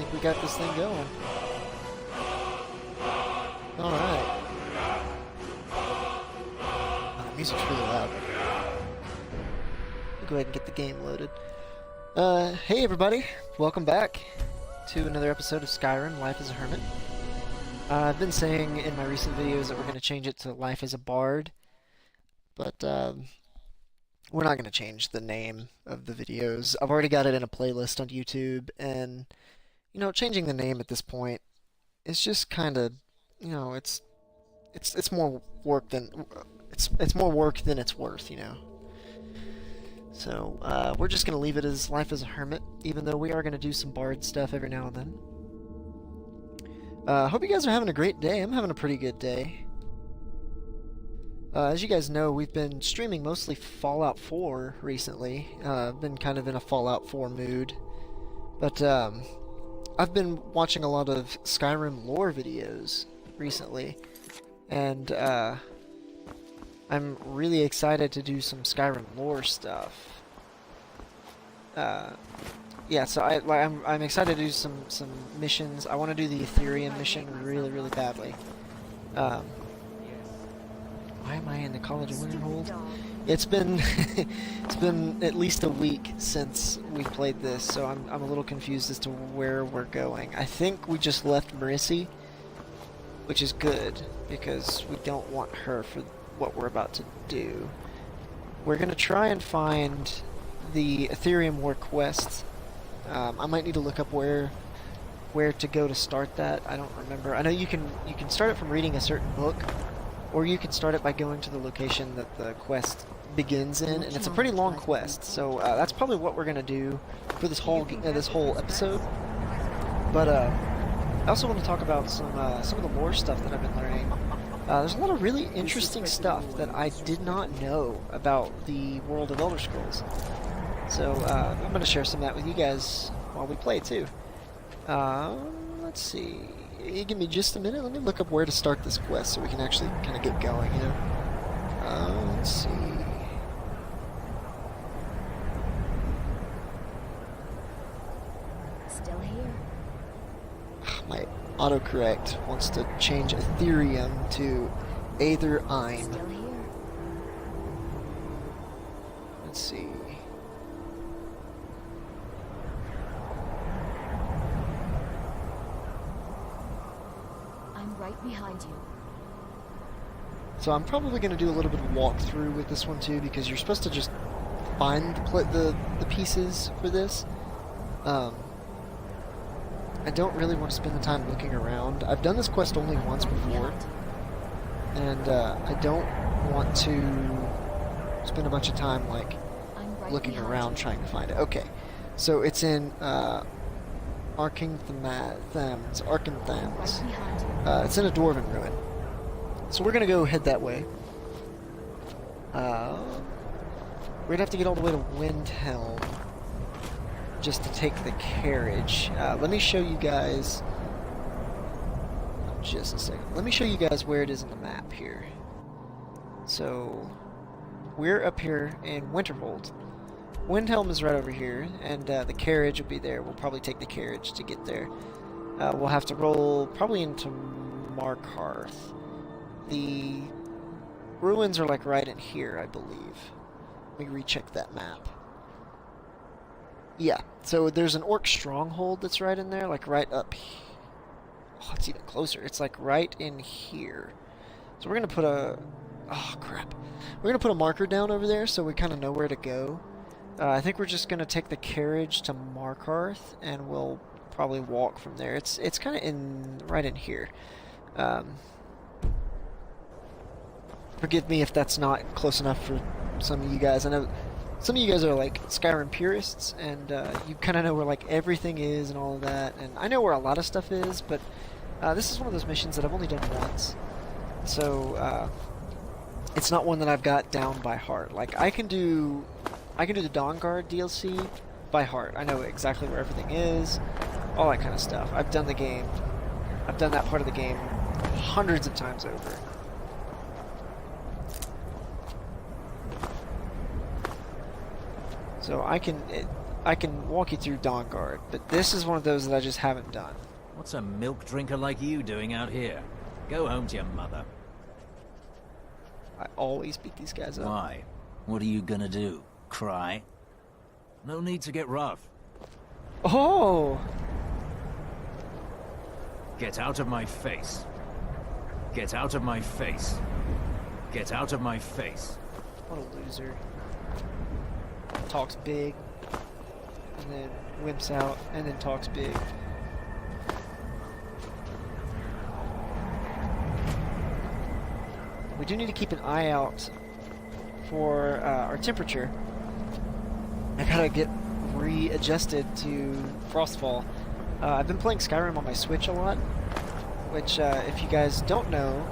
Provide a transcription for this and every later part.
like we got this thing going. Alright. Oh, the music's really loud. Go ahead and get the game loaded. Hey everybody, welcome back to another episode of Skyrim, Life as a Hermit. I've been saying in my recent videos that we're going to change it to Life as a Bard, but we're not going to change the name of the videos. I've already got it in a playlist on YouTube, and, you know, changing the name at this point is just kind of, you know, it's more work than, it's more work than it's worth, you know. So, we're just going to leave it as Life as a Hermit, even though we are going to do some Bard stuff every now and then. Hope you guys are having a great day. I'm having a pretty good day. As you guys know, we've been streaming mostly Fallout 4 recently. I've been kind of in a Fallout 4 mood. But, I've been watching a lot of Skyrim lore videos recently. And, I'm really excited to do some Skyrim lore stuff. Yeah, so I'm excited to do some missions. I want to do the Aetherium mission really badly. Why am I in the College of Winterhold? It's been it's been at least a week since we played this, so I'm a little confused as to where we're going. I think we just left Marissy, which is good because we don't want her for what we're about to do. We're gonna try and find the Aetherium War quest. I might need to look up where to go to start that. I don't remember. I know you can start it from reading a certain book, or you can start it by going to the location that the quest begins in, and it's a pretty long quest. So that's probably what we're gonna do for this whole episode. But I also want to talk about some of the lore stuff that I've been learning. There's a lot of really interesting stuff that I did not know about the world of Elder Scrolls. So, I'm going to share some of that with you guys while we play, too. Let's see. You give me just a minute. Let me look up where to start this quest so we can actually kind of get going, you know? Let's see. Still here. My autocorrect wants to change Aetherium to Aetherium. Still here. Let's see. I'm right behind you. So I'm probably going to do a little bit of walkthrough with this one too, because you're supposed to just find the pieces for this. I don't really want to spend the time looking around. I've done this quest only once before, and I don't want to spend a bunch of time like looking around trying to find it. Okay, so it's in Arkenthams. It's in a dwarven ruin. So we're gonna go head that way. We're gonna have to get all the way to Windhelm just to take the carriage. Let me show you guys. Just a second. Let me show you guys where it is in the map here. So we're up here in Winterhold. Windhelm is right over here, and the carriage will be there. We'll probably take the carriage to get there. We'll have to roll probably into Markarth. The ruins are like right in here, I believe. Let me recheck that map. Yeah, so there's an orc stronghold that's right in there, like right up here. Oh, it's even closer. It's like right in here. So we're going to put a... Oh, crap. We're going to put a marker down over there so we kind of know where to go. I think we're just going to take the carriage to Markarth, and we'll probably walk from there. It's kind of right in here. Forgive me if that's not close enough for some of you guys. I know some of you guys are like Skyrim purists, and you kind of know where like everything is and all of that. And I know where a lot of stuff is, but this is one of those missions that I've only done once, so it's not one that I've got down by heart. Like I can do the Dawnguard DLC by heart. I know exactly where everything is, all that kind of stuff. I've done the game. I've done that part of the game hundreds of times over. So I can, I can walk you through Dawnguard, but this is one of those that I just haven't done. What's a milk drinker like you doing out here? Go home to your mother. I always beat these guys up. Why? What are you gonna do? Cry? No need to get rough. Oh! Get out of my face. Get out of my face. Get out of my face. What a loser. Talks big, and then wimps out, and then talks big. We do need to keep an eye out for our temperature. I gotta get readjusted to Frostfall. I've been playing Skyrim on my Switch a lot, which, if you guys don't know,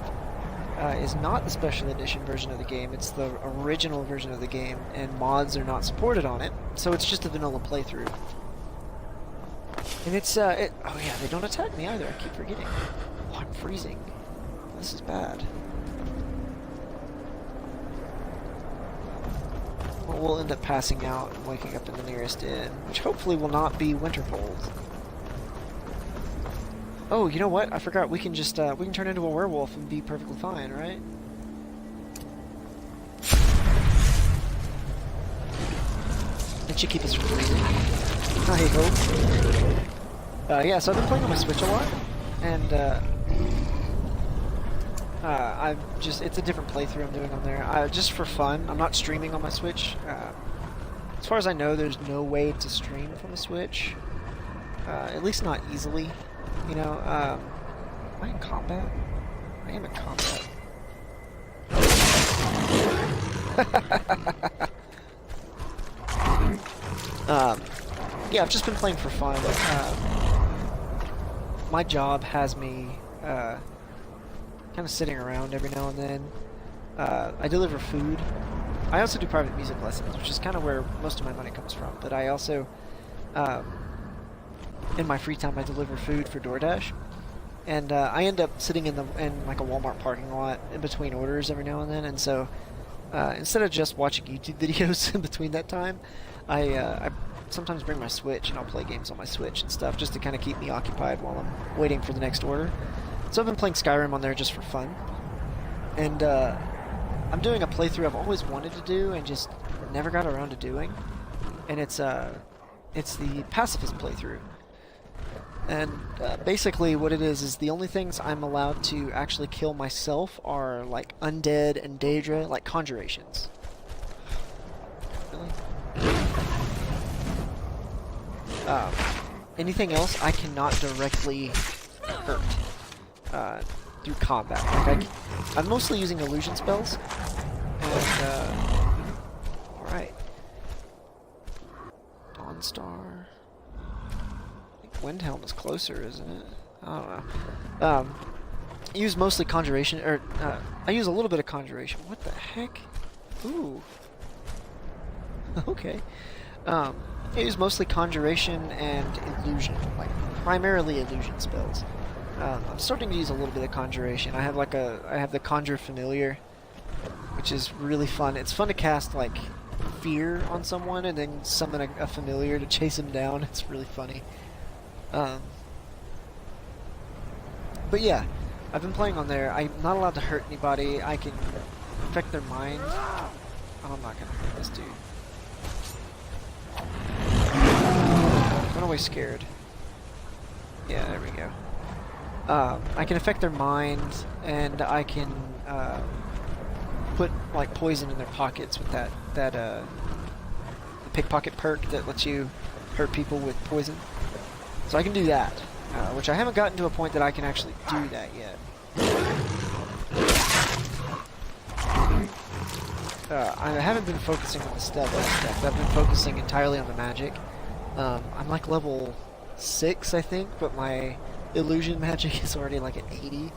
is not the special edition version of the game. It's the original version of the game, and mods are not supported on it, so it's just a vanilla playthrough. And it's, oh yeah, they don't attack me either, I keep forgetting. Oh, I'm freezing. This is bad. Well, we'll end up passing out and waking up in the nearest inn, which hopefully will not be Winterfold. Oh, you know what? I forgot. We can just, we can turn into a werewolf and be perfectly fine, right? That should keep us from freezing. I hope. Yeah, so I've been playing on my Switch a lot, and, I've just, it's a different playthrough I'm doing on there. Just for fun. I'm not streaming on my Switch. As far as I know, there's no way to stream from a Switch. At least not easily. You know, am I in combat? I am in combat. Yeah, I've just been playing for fun. My job has me, kind of sitting around every now and then. I deliver food. I also do private music lessons, which is kind of where most of my money comes from. But I also, in my free time, I deliver food for DoorDash, and I end up sitting in like a Walmart parking lot in between orders every now and then. And so, instead of just watching YouTube videos in between that time, I sometimes bring my Switch and I'll play games on my Switch and stuff just to kind of keep me occupied while I'm waiting for the next order. So I've been playing Skyrim on there just for fun, and I'm doing a playthrough I've always wanted to do and just never got around to doing, and it's the pacifist playthrough. And basically what it is the only things I'm allowed to actually kill myself are like undead and Daedra, like conjurations. Really? Anything else I cannot directly hurt through combat. Like I'm mostly using illusion spells. And alright. Dawnstar. Windhelm is closer, isn't it? I don't know. I use mostly conjuration, or I use a little bit of conjuration. What the heck? Ooh. Okay. I use mostly conjuration and illusion, like primarily illusion spells. I'm starting to use a little bit of conjuration. I have the Conjure Familiar, which is really fun. It's fun to cast like fear on someone and then summon a familiar to chase him down. It's really funny. But yeah, I've been playing on there. I'm not allowed to hurt anybody. I can affect their mind. Oh, I'm not gonna hurt this dude. Run away scared. Yeah, there we go. I can affect their mind, and I can put like poison in their pockets with that the pickpocket perk that lets you hurt people with poison. So I can do that, which I haven't gotten to a point that I can actually do that yet. I haven't been focusing on the stealth aspect. I've been focusing entirely on the magic. I'm like level 6, I think, but my illusion magic is already like at 80.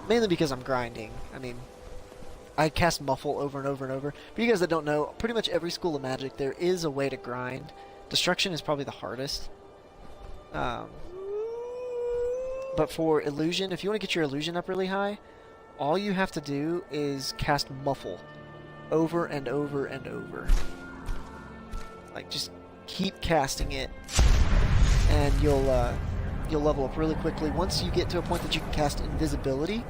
Mainly because I'm grinding. I mean, I cast Muffle over and over and over. For you guys that don't know, pretty much every school of magic, there is a way to grind. Destruction is probably the hardest. But for illusion, if you want to get your illusion up really high, all you have to do is cast Muffle over and over and over. Like, just keep casting it, and you'll level up really quickly. Once you get to a point that you can cast invisibility,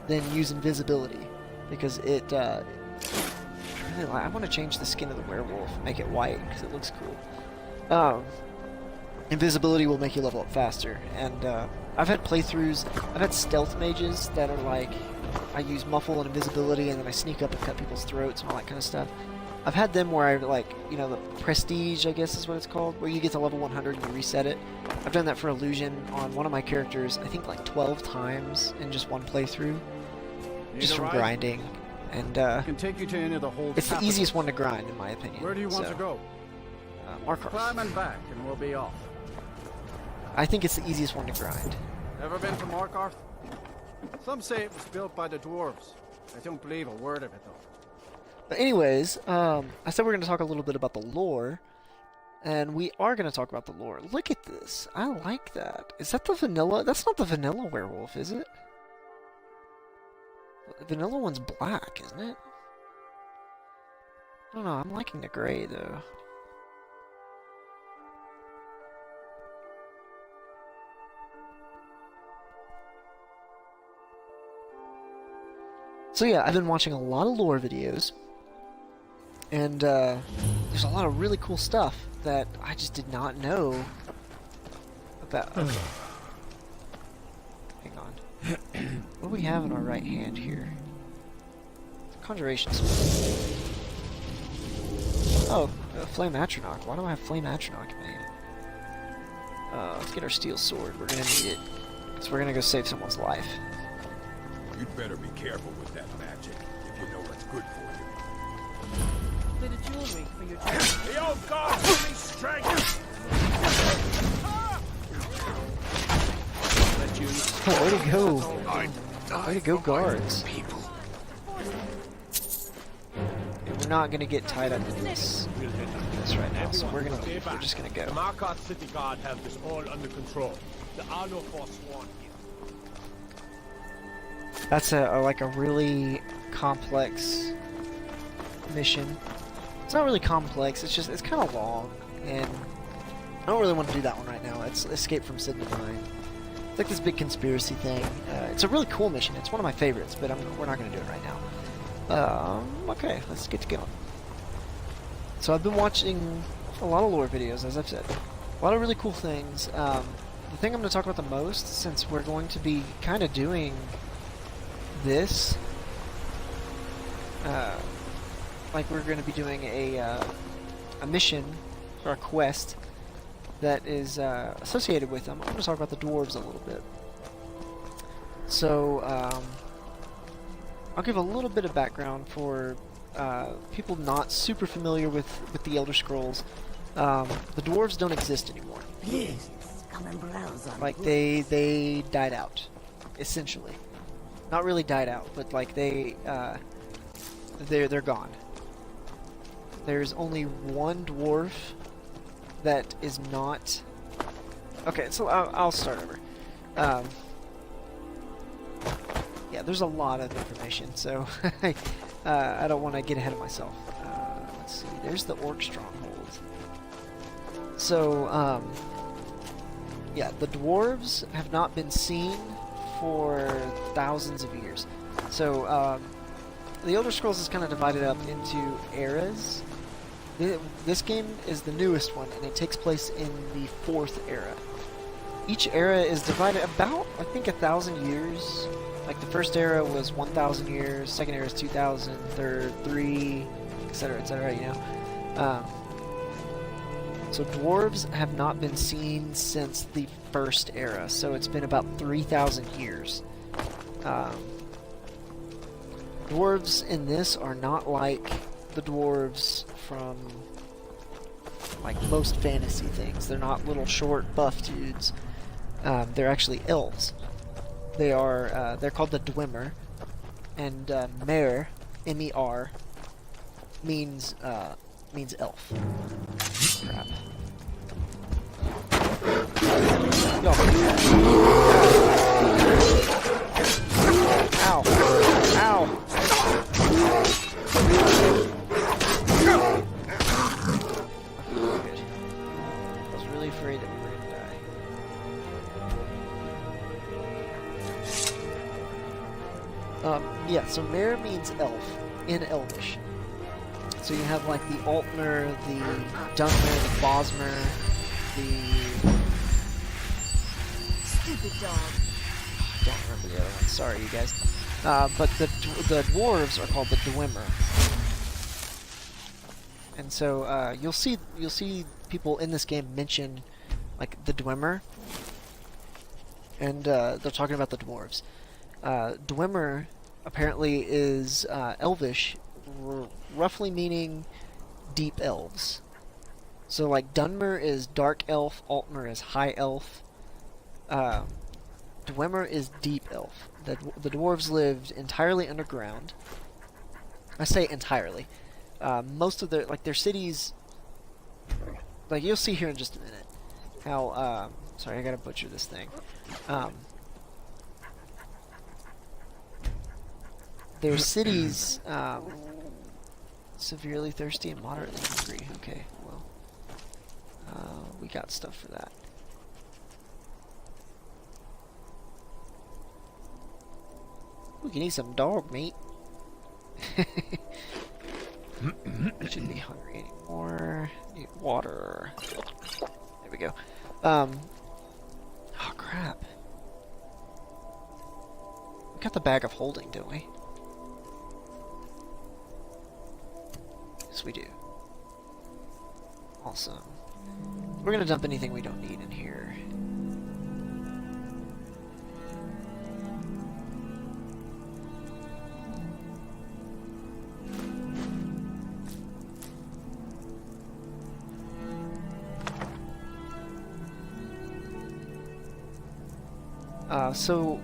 then use invisibility, because it really I want to change the skin of the werewolf, make it white because it looks cool. Invisibility will make you level up faster, and I've had playthroughs. I've had stealth mages that are like, I use muffle and invisibility, and then I sneak up and cut people's throats and all that kind of stuff. I've had them where I, like, you know, the prestige, I guess is what it's called, where you get to level 100 and you reset it. I've done that for illusion on one of my characters, I think like 12 times in just one playthrough, just from grinding. And can take you to any of the hold it's the capitals. easiest one to grind, in my opinion. Where do you want to go? Markarth. Climb and back, and we'll be off. I think it's the easiest one to grind. Ever been to Markarth? Some say it was built by the dwarves. I don't believe a word of it, though. But anyways, I said we're going to talk a little bit about the lore, and we are going to talk about the lore. Look at this. I like that. Is that the vanilla? That's not the vanilla werewolf, is it? The vanilla one's black, isn't it? I don't know. I'm liking the gray, though. So yeah, I've been watching a lot of lore videos, and there's a lot of really cool stuff that I just did not know about. Okay. Hang on. What do we have in our right hand here? Conjuration spell. Oh, Flame Atronach. Why do I have Flame Atronach in my hand? Let's get our steel sword. We're gonna need it. So we're gonna go save someone's life. You'd better be careful with that magic, if you know what's good for you. Bit of jewelry for your journey. The old god give me strength! Oh, way to go! Way to go, guards! People. And we're not gonna get tied up in this right now, so we're gonna leave. We're just gonna go. The Markarth City Guard have this all under control. The Arno Force sworn here. That's like a really complex mission. It's not really complex, it's kind of long, and I don't really want to do that one right now. It's Escape from Sydney Mine. It's like this big conspiracy thing. It's a really cool mission. It's one of my favorites, but we're not going to do it right now. Okay, let's get to going. So I've been watching a lot of lore videos, as I've said. A lot of really cool things. The thing I'm going to talk about the most, since we're going to be kind of doing this, like we're going to be doing a mission or a quest that is associated with them. I'm going to talk about the dwarves a little bit. So I'll give a little bit of background for people not super familiar with the Elder Scrolls. The dwarves don't exist anymore. Yes, come and browse on. Like they died out, essentially. Not really died out, but like they're gone. There's only one dwarf that is not. Okay, so I'll start over. Yeah, there's a lot of information, so I don't want to get ahead of myself. Let's see. There's the Orc stronghold. So yeah, the dwarves have not been seen for thousands of years. So the Elder Scrolls is kind of divided up into eras. This game is the newest one, and it takes place in the 4th era. Each era is divided about, I think, 1,000 years. Like the first era was 1,000 years, second era is 2,000, third 3, etc., you know. So dwarves have not been seen since the 1st era, so it's been about 3,000 years. Dwarves in this are not like the dwarves from like most fantasy things. They're not little short buff dudes. They're actually elves. They are they're called the Dwemer, and mer, M-E-R, means elf. Crap. Yo. Ow. Ow. Yeah, so mare means elf in Elvish. So you have like the Altmer, the Dunmer, the Bosmer, the... Stupid dog. I don't remember the other one. Sorry, you guys. But the dwarves are called the Dwemer. And so you'll see people in this game mention like the Dwemer, and they're talking about the dwarves. Dwemer apparently is Elvish, roughly meaning deep elves. So like Dunmer is dark elf, Altmer is high elf. Dwemer is deep elf. The dwarves lived entirely underground. I say entirely. Most of their cities, like you'll see here in just a minute, how sorry, I gotta butcher this thing. Their cities, severely thirsty and moderately hungry. Okay, well, we got stuff for that. We can eat some dog meat. Shouldn't be hungry anymore. Need water. There we go. Oh crap. We got the bag of holding, don't we? Yes, we do. Awesome. We're gonna dump anything we don't need in here. So,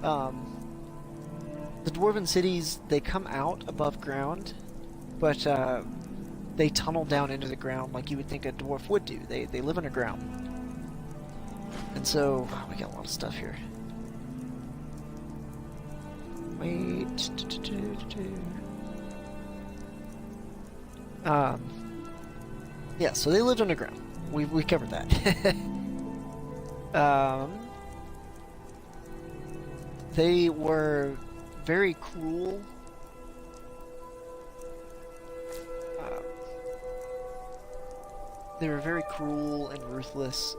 the dwarven cities, they come out above ground, but they tunnel down into the ground like you would think a dwarf would do. They live underground. And so, we got a lot of stuff here. Wait. Yeah, so they lived underground. We covered that. They were very cruel. They were very cruel and ruthless,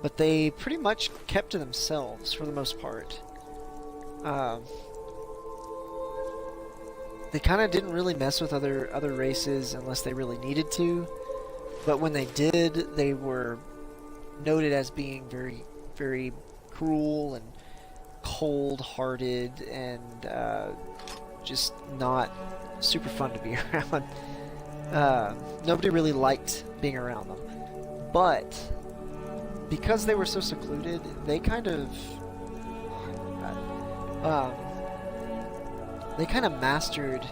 but they pretty much kept to themselves for the most part. They kind of didn't really mess with other races unless they really needed to, but when they did, they were noted as being very, very cruel and cold-hearted and just not super fun to be around. Nobody really liked being around them. But because they were so secluded, they kind of mastered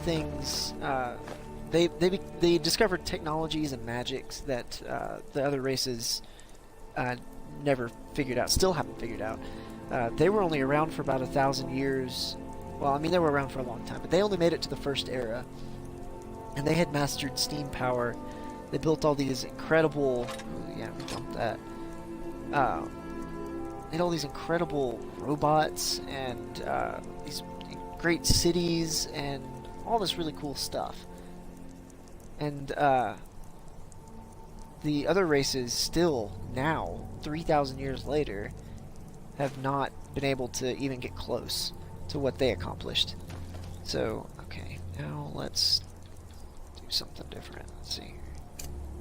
things. They discovered technologies and magics that the other races never figured out, still haven't figured out. They were only around for about 1,000 years. Well, I mean, they were around for a long time, but they only made it to the first era. And they had mastered steam power. They built all these incredible... Yeah, we jumped that. They had all these incredible robots and these great cities and all this really cool stuff. And the other races still, now, 3,000 years later, have not been able to even get close to what they accomplished. So, okay, now let's do something different. Let's see.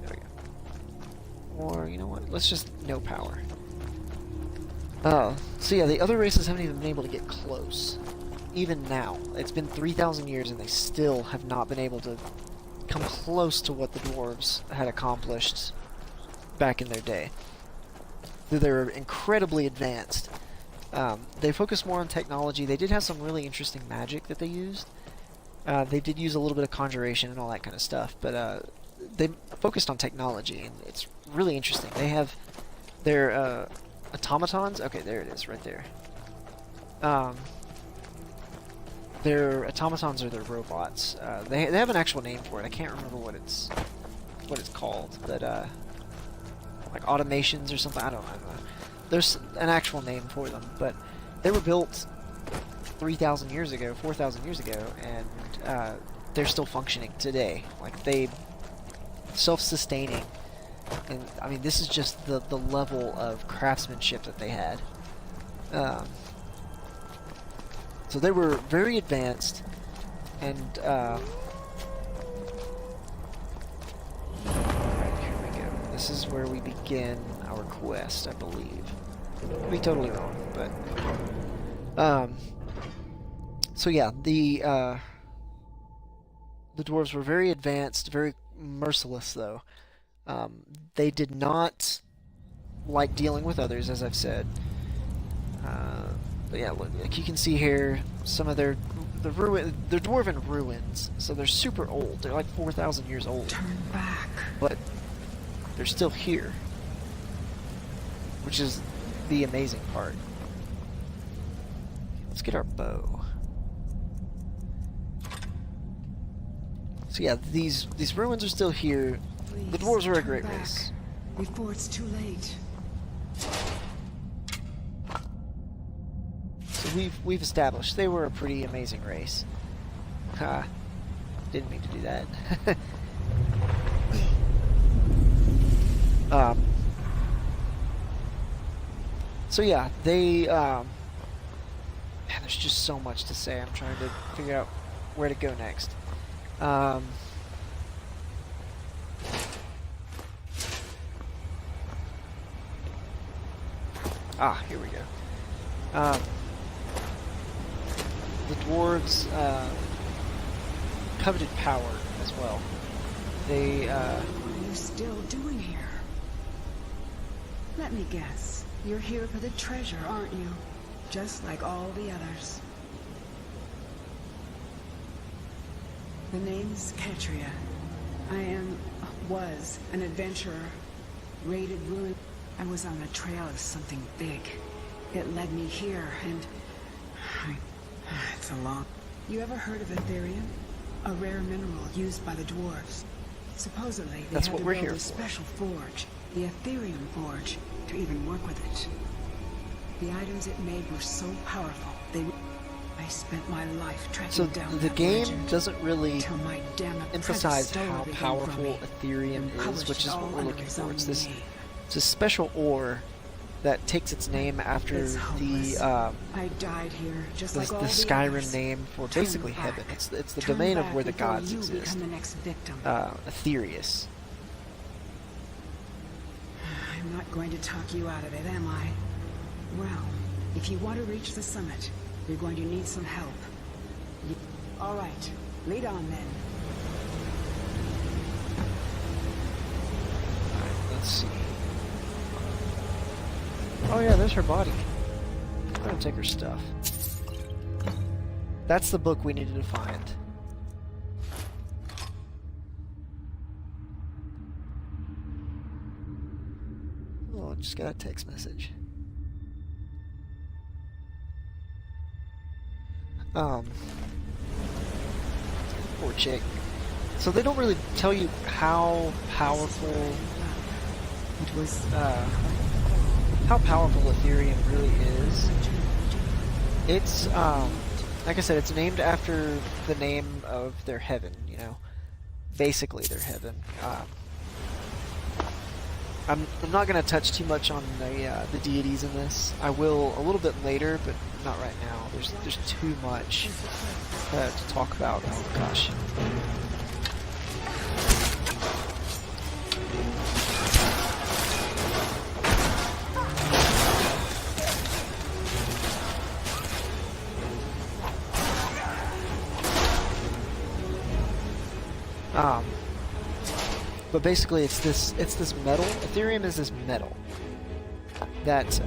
There we go. Or, you know what, let's just no power. So yeah, the other races haven't even been able to get close. Even now. It's been 3,000 years and they still have not been able to come close to what the dwarves had accomplished back in their day. They were incredibly advanced. They focused more on technology. They did have some really interesting magic that they used. They did use a little bit of conjuration and all that kind of stuff, but they focused on technology, and it's really interesting. They have their automatons. Okay, there it is, right there. Their automatons are their robots. They have an actual name for it. I can't remember what it's called, but like automations or something. I don't know. there's an actual name for them, but they were built 3,000 years ago, 4,000 years ago, and they're still functioning today. Like, they self-sustaining, and I mean, this is just the level of craftsmanship that they had. So they were very advanced, and alright, here we go. This is where we begin our quest, I believe. Could be totally wrong, but so yeah, the dwarves were very advanced, very merciless, though. They did not like dealing with others, as I've said. But yeah, look, like you can see here, some of they're dwarven ruins, so they're super old. They're like 4,000 years old. Turn back. But they're still here, which is the amazing part. Let's get our bow. So yeah, these ruins are still here. The dwarves are a great race. Before it's too late. So we've established they were a pretty amazing race. Ha! Didn't mean to do that. So yeah, they man, there's just so much to say. I'm trying to figure out where to go next. Here we go. The dwarves coveted power as well. They What are you still doing here? Let me guess. You're here for the treasure, aren't you? Just like all the others. The name's Ketria. Was an adventurer. Raided ruin. I was on a trail of something big. It led me here, and it's a long... You ever heard of Aetherium? A rare mineral used by the dwarves. Supposedly, they That's had what to we're build here a for. special forge, the Aetherium Forge, to even work with it. The items it made were so powerful, I spent my life tracking so down the that game legend doesn't really till my damn emphasize apprentice how stole it again powerful from me Aetherium and is, published which it is all what we're under looking his for. own It's this name. it's a special ore that takes its name after It's hopeless. the I died here, just like all the the Skyrim others. name for Turn basically back. heaven. It's the Turn domain of back where the before gods you exist. become the next victim. Aetherius. I'm not going to talk you out of it, am I? Well, if you want to reach the summit, you're going to need some help. All right, lead on then. Alright, let's see. Oh yeah, there's her body. I'm gonna take her stuff. That's the book we needed to find. Oh, just got a text message. Poor chick. So they don't really tell you how powerful it was, how powerful Aetherium really is. It's, like I said, it's named after the name of their heaven, you know. Basically their heaven. I'm not going to touch too much on the deities in this. I will a little bit later, but not right now. There's too much to talk about. Oh gosh. But basically, it's this metal. Aetherium is this metal that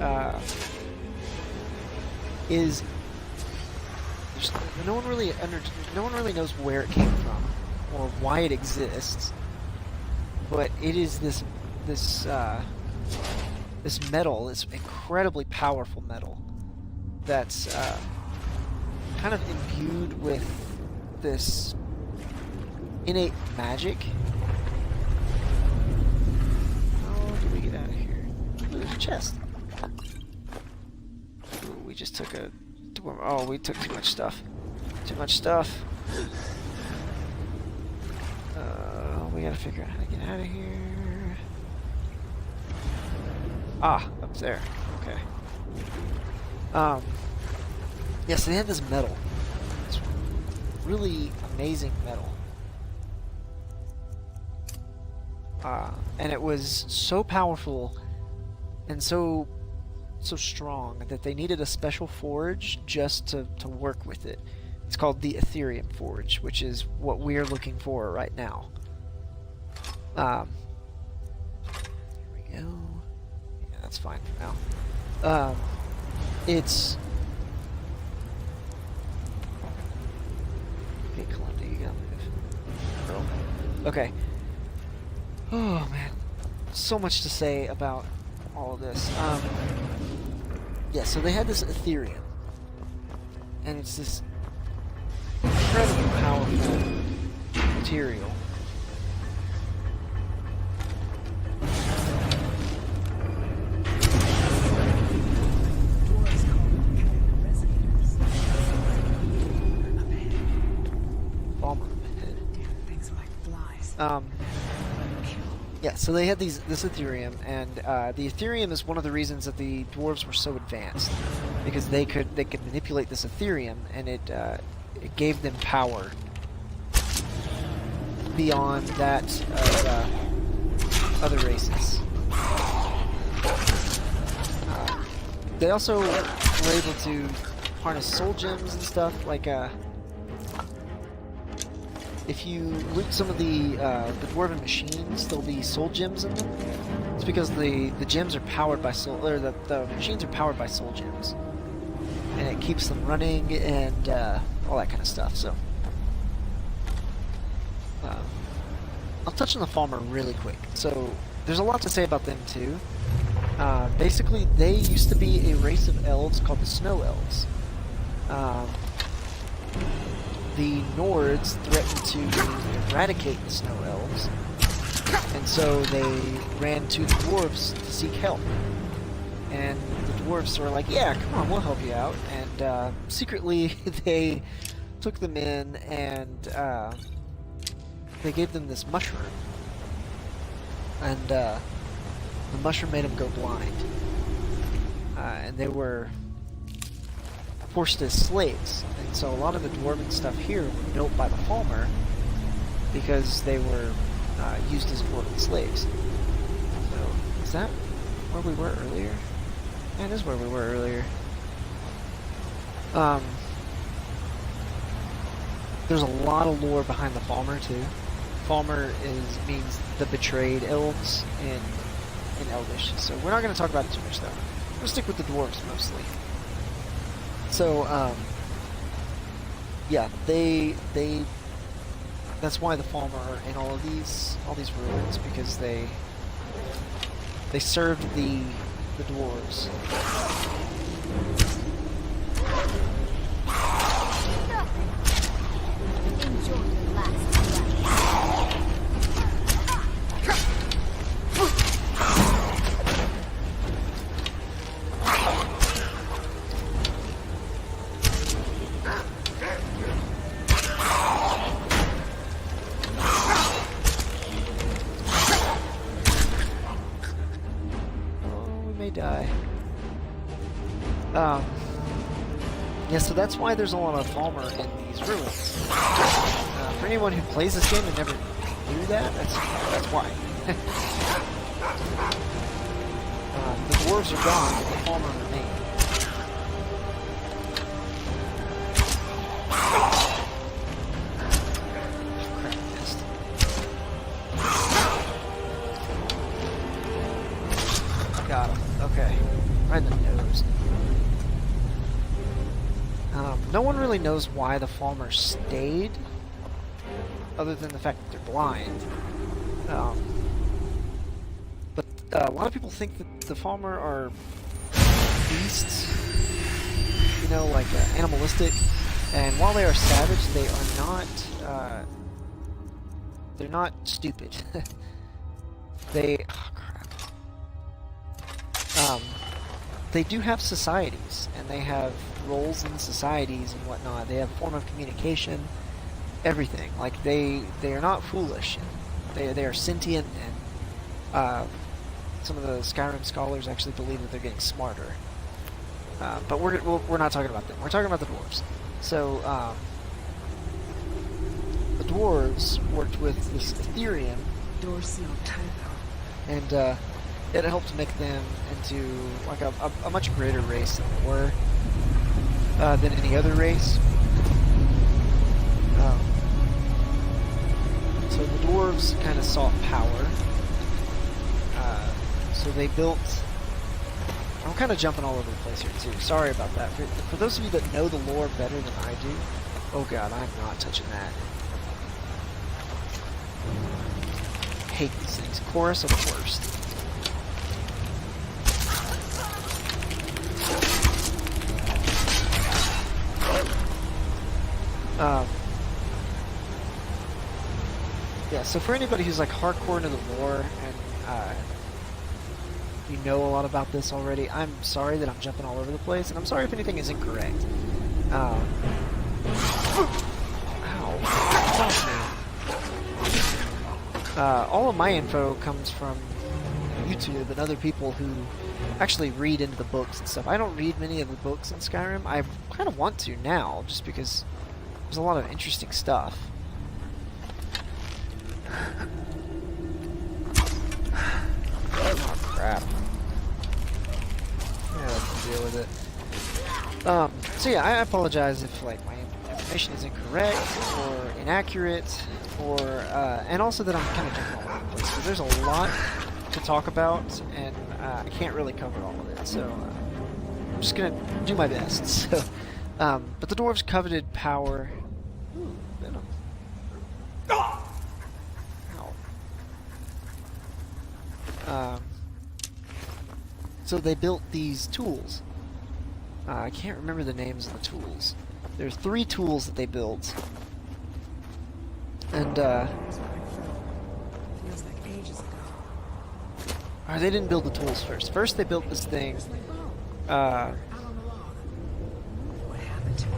is no one really knows where it came from or why it exists. But it is this metal, this incredibly powerful metal that's kind of imbued with this innate magic. How do we get out of here? Ooh, there's a chest. just took a... Oh, we took too much stuff. Too much stuff. We gotta figure out how to get out of here. Ah, up there. Okay. Yes, they had this metal. It's really amazing metal. And it was so powerful and so strong that they needed a special forge just to work with it. It's called the Aetherium Forge, which is what we're looking for right now. Here we go. Yeah, that's fine for now. It's... Okay, Columbia, you gotta move. Girl. Okay. Oh, man. So much to say about all of this. Yeah, so they had this Aetherium. And it's this incredibly powerful material. Yeah, so they had this Aetherium, and the Aetherium is one of the reasons that the dwarves were so advanced, because they could manipulate this Aetherium, and it gave them power beyond that of other races. They also were able to harness soul gems and stuff, like if you loot some of the dwarven machines, there'll be soul gems in them. It's because the gems are powered by soul, or the machines are powered by soul gems, and it keeps them running and all that kind of stuff. So, I'll touch on the Falmer really quick. So, there's a lot to say about them too. Basically, they used to be a race of elves called the Snow Elves. The Nords threatened to eradicate the Snow Elves, and so they ran to the dwarves to seek help. And the dwarves were like, yeah, come on, we'll help you out. And secretly, they took them in and they gave them this mushroom. And the mushroom made them go blind. And they were forced as slaves, and so a lot of the dwarven stuff here were built by the Falmer because they were used as dwarven slaves. So, is that where we were earlier? Yeah, it is where we were earlier. There's a lot of lore behind the Falmer too. Falmer means the betrayed elves in Elvish, so we're not going to talk about it too much though. We'll stick with the dwarves mostly. So, yeah, that's why the Falmer are in all these ruins, because they served the dwarves. Enjoy the last Die. Yeah, so that's why there's a lot of Falmer in these ruins. For anyone who plays this game and never knew that, that's why. The dwarves are gone, but the Falmer remain. Got him. Okay. Right in the nose. No one really knows why the Falmer stayed, other than the fact that they're blind. But a lot of people think that the Falmer are beasts, you know, like animalistic. And while they are savage, they are not. They're not stupid. Oh crap. they do have societies, and they have roles in societies and whatnot. They have a form of communication, everything. Like, they are not foolish. They are sentient, and some of the Skyrim scholars actually believe that they're getting smarter. But we're not talking about them. We're talking about the dwarves. So, the dwarves worked with this Aetherium, Door sealed tight though. and it helped make them into like a much greater race than they were, than any other race. So the dwarves kind of sought power. So they built... I'm kind of jumping all over the place here too. Sorry about that. For those of you that know the lore better than I do... Oh god, I'm not touching that. Hate these things. Chorus of the worst. Yeah, so for anybody who's like hardcore into the lore and you know a lot about this already, I'm sorry that I'm jumping all over the place, and I'm sorry if anything is incorrect. Ow. All of my info comes from YouTube and other people who actually read into the books and stuff. I don't read many of the books in Skyrim. I kind of want to now, just because there's a lot of interesting stuff. Oh crap. Yeah, I can deal with it. So yeah, I apologize if like my information is incorrect or inaccurate, or and also that I'm kind of jumping all over the place, because there's a lot to talk about, and I can't really cover all of it, so I'm just gonna do my best. So, but the dwarves coveted power. Ooh, venom. Ow. So they built these tools. I can't remember the names of the tools. There's 3 tools that they built. And, Feels like ages ago. they didn't build the tools first. First they built this thing. Out on the log. What happened to it?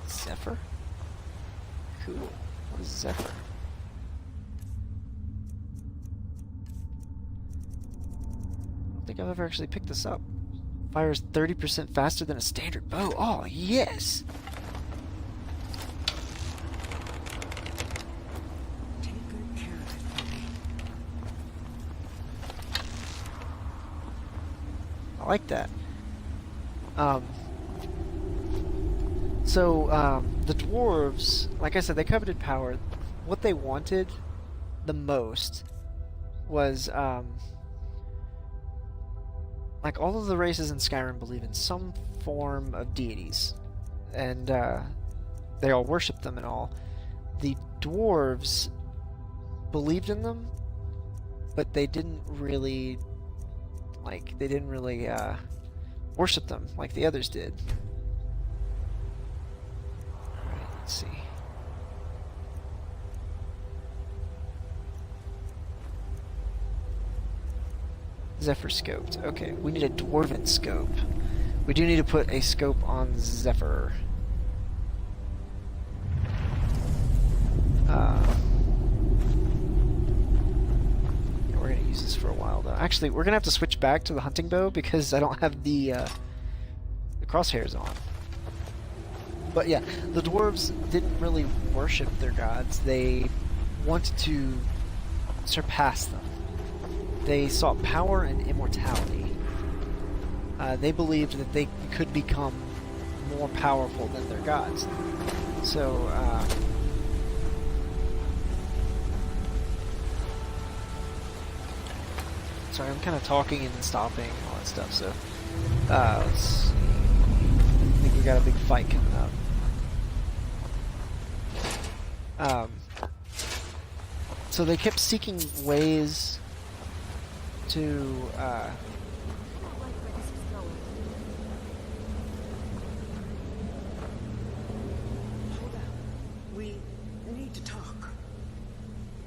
Zephyr? Cool. What is Zephyr? I don't think I've ever actually picked this up. Fires 30% faster than a standard bow. Oh, yes! Take good care of it for me. I like that. So, the dwarves, like I said, they coveted power. What they wanted the most was, like, all of the races in Skyrim believe in some form of deities, and they all worship them and all. The dwarves believed in them, but they didn't really, worship them like the others did. Alright, let's see. Zephyr scoped. Okay, we need a dwarven scope. We do need to put a scope on Zephyr. We're gonna use this for a while though. Actually, we're gonna have to switch back to the hunting bow because I don't have the crosshairs on. But yeah, the dwarves didn't really worship their gods. They wanted to surpass them. They sought power and immortality. They believed that they could become more powerful than their gods. So, sorry, I'm kind of talking and stopping and all that stuff, so, let's see. I think we got a big fight coming up. So they kept seeking ways to, I like where this is going. Hold on. need to talk.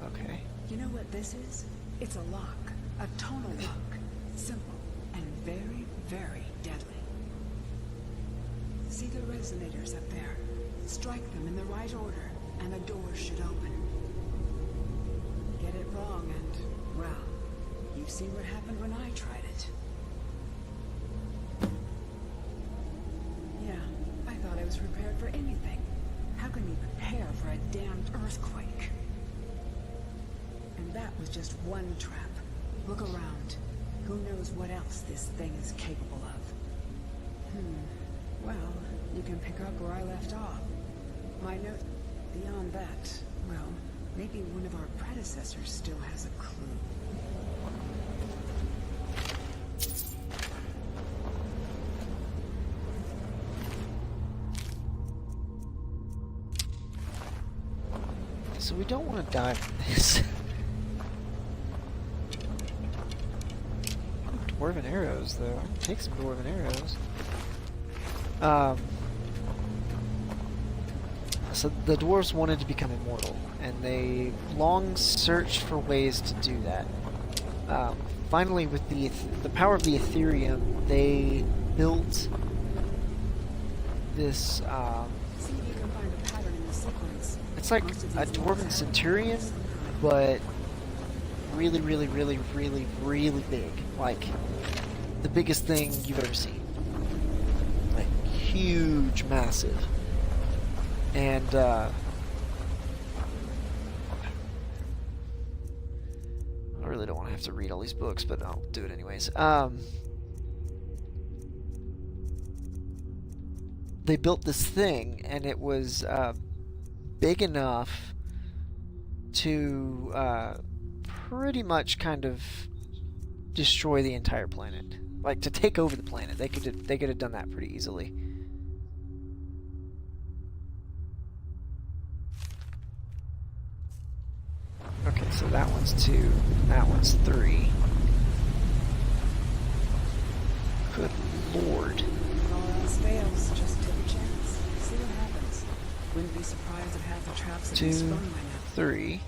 Okay. You know what this is? It's a lock. A tonal lock. Simple and very, very deadly. See the resonators up there? Strike them in the right order, and the door should open. Get it wrong and, well, you've seen what happened when I tried it. Yeah, I thought I was prepared for anything. How can you prepare for a damned earthquake? And that was just one trap. Look around. Who knows what else this thing is capable of? Well, you can pick up where I left off. My note... Beyond that, well, maybe one of our predecessors still has a clue. So we don't want to die from this. Dwarven arrows, though. I can take some dwarven arrows. So the dwarves wanted to become immortal, and they long searched for ways to do that. Finally, with the power of the Aetherium, they built this. See if you can find a pattern in the sequence. It's like a dwarven centurion, but really, really, really, really, really big. Like the biggest thing you've ever seen. Like huge, massive. And I really don't want to have to read all these books, but I'll do it anyways. They built this thing, and it was big enough to pretty much kind of destroy the entire planet, like to take over the planet. They could have done that pretty easily. Okay, so that one's 2, that one's 3. Good lord. If all else fails, just take a chance. See what happens. Wouldn't be surprised if half the traps have been 2, sprung by now. 3.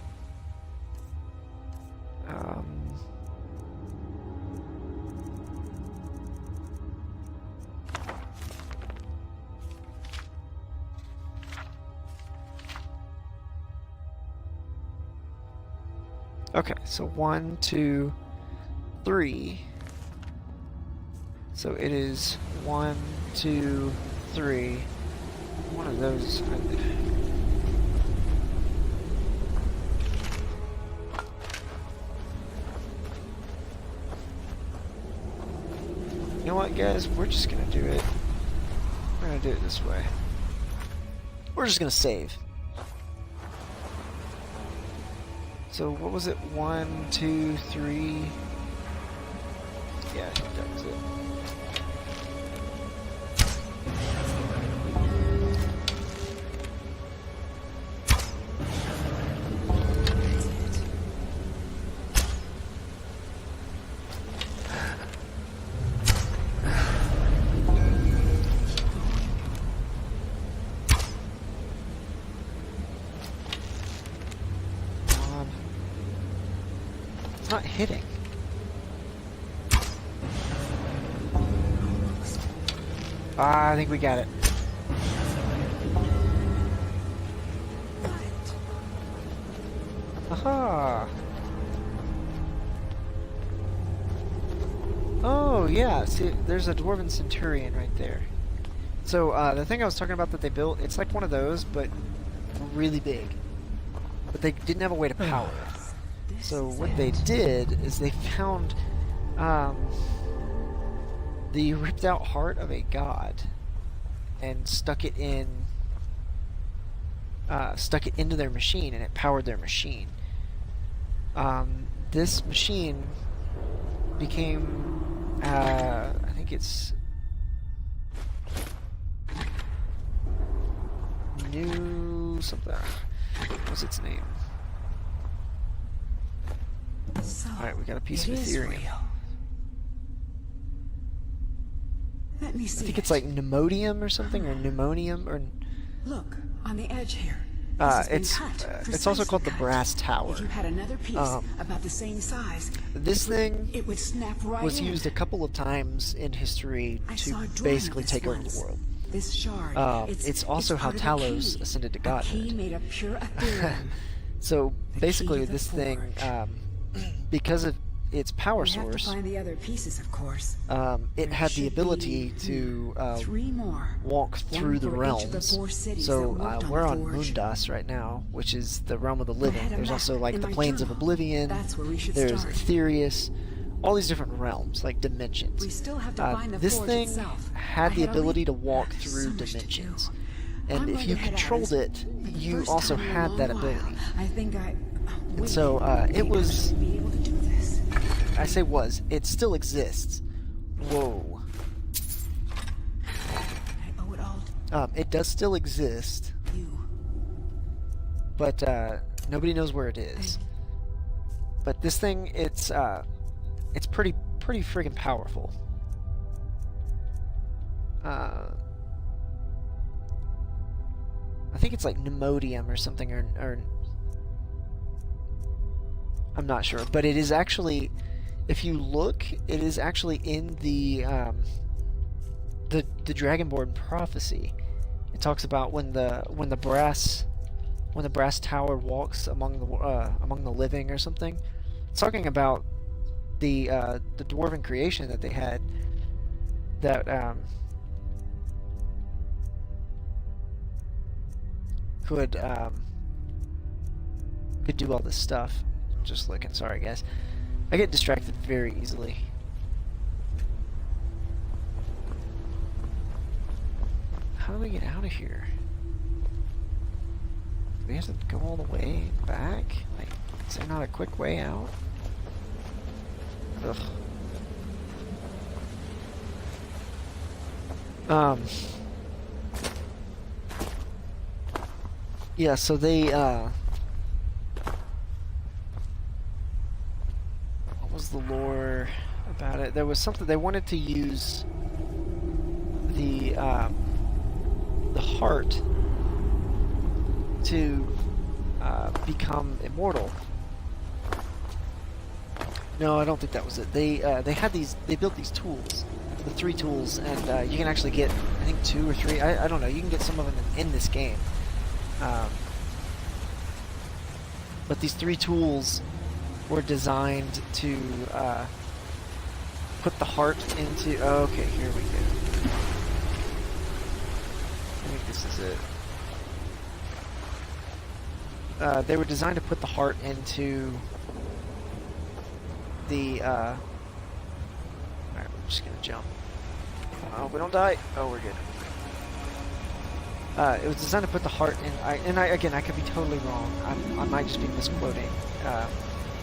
Okay, so 1, 2, 3. So it is 1, 2, 3. One of those. You know what, guys? We're just gonna do it. We're gonna do it this way. We're just gonna save. So what was it? 1, 2, 3. Yeah, I think that was it. Not hitting. I think we got it. Aha! Oh yeah, see, there's a dwarven centurion right there. So the thing I was talking about that they built, it's like one of those, but really big. But they didn't have a way to power it. So what they did is they found the ripped out heart of a god and stuck it into their machine, and it powered their machine. This machine became I think it's new something. What's its name? So, Alright, we got a piece of it is Aetherium. real. Let me see. I think it's like pneumonium or something, or pneumonium, or... Look, on the edge here. This has been It's cut, it's also precisely called the cut. Brass Tower. If you had another piece about the same size, This thing it would snap right was in. used a couple of times in history I to saw a drawing basically of this take over once. the world. This shard. It's also how part of a Talos key. ascended to A godhood. key made of pure Aetherium. So The basically, key to the this thing, forge. because of its power We have to source, find the other pieces, of course. it There had the should ability be, to 3 more. walk through the for each of the realms. 4 cities So that worked we're on on the forge. Moondas right now, which is the realm of the living. had a There's map also like in the my planes of journal. oblivion. That's where we should There's start. Aetherius, all these different realms, like dimensions. We still have to find the This forge thing itself. had I the had ability to only- walk There's through so much to dimensions. do. And I'm if going you to head out controlled as- it, for the you first also time in a had long that while. ability. I think And so it was, be able to do this. I say was, it still exists. Whoa. I owe it all It does still exist, to you. but nobody knows where it is. But this thing, it's pretty friggin' powerful. I think it's like pneumodium or something, or I'm not sure, but it is actually, if you look, it is actually in the Dragonborn prophecy. It talks about when the brass tower walks among the living or something. It's talking about the dwarven creation that they had that could do all this stuff. Just looking, sorry guys. I get distracted very easily. How do we get out of here? Do we have to go all the way back? Like, is there not a quick way out? Ugh. Yeah, so they, what was the lore about it? There was something, they wanted to use the heart to become immortal. No, I don't think that was it. They had these, they built these tools, the 3 tools, and you can actually get, I think 2 or 3, I don't know, you can get some of them in this game. But these 3 tools were designed to put the heart into, okay, here we go. I think this is it. They were designed to put the heart into the, alright, we're just gonna jump. Oh, we don't die. Oh, we're good. It was designed to put the heart in, again, I could be totally wrong. I might just be misquoting. I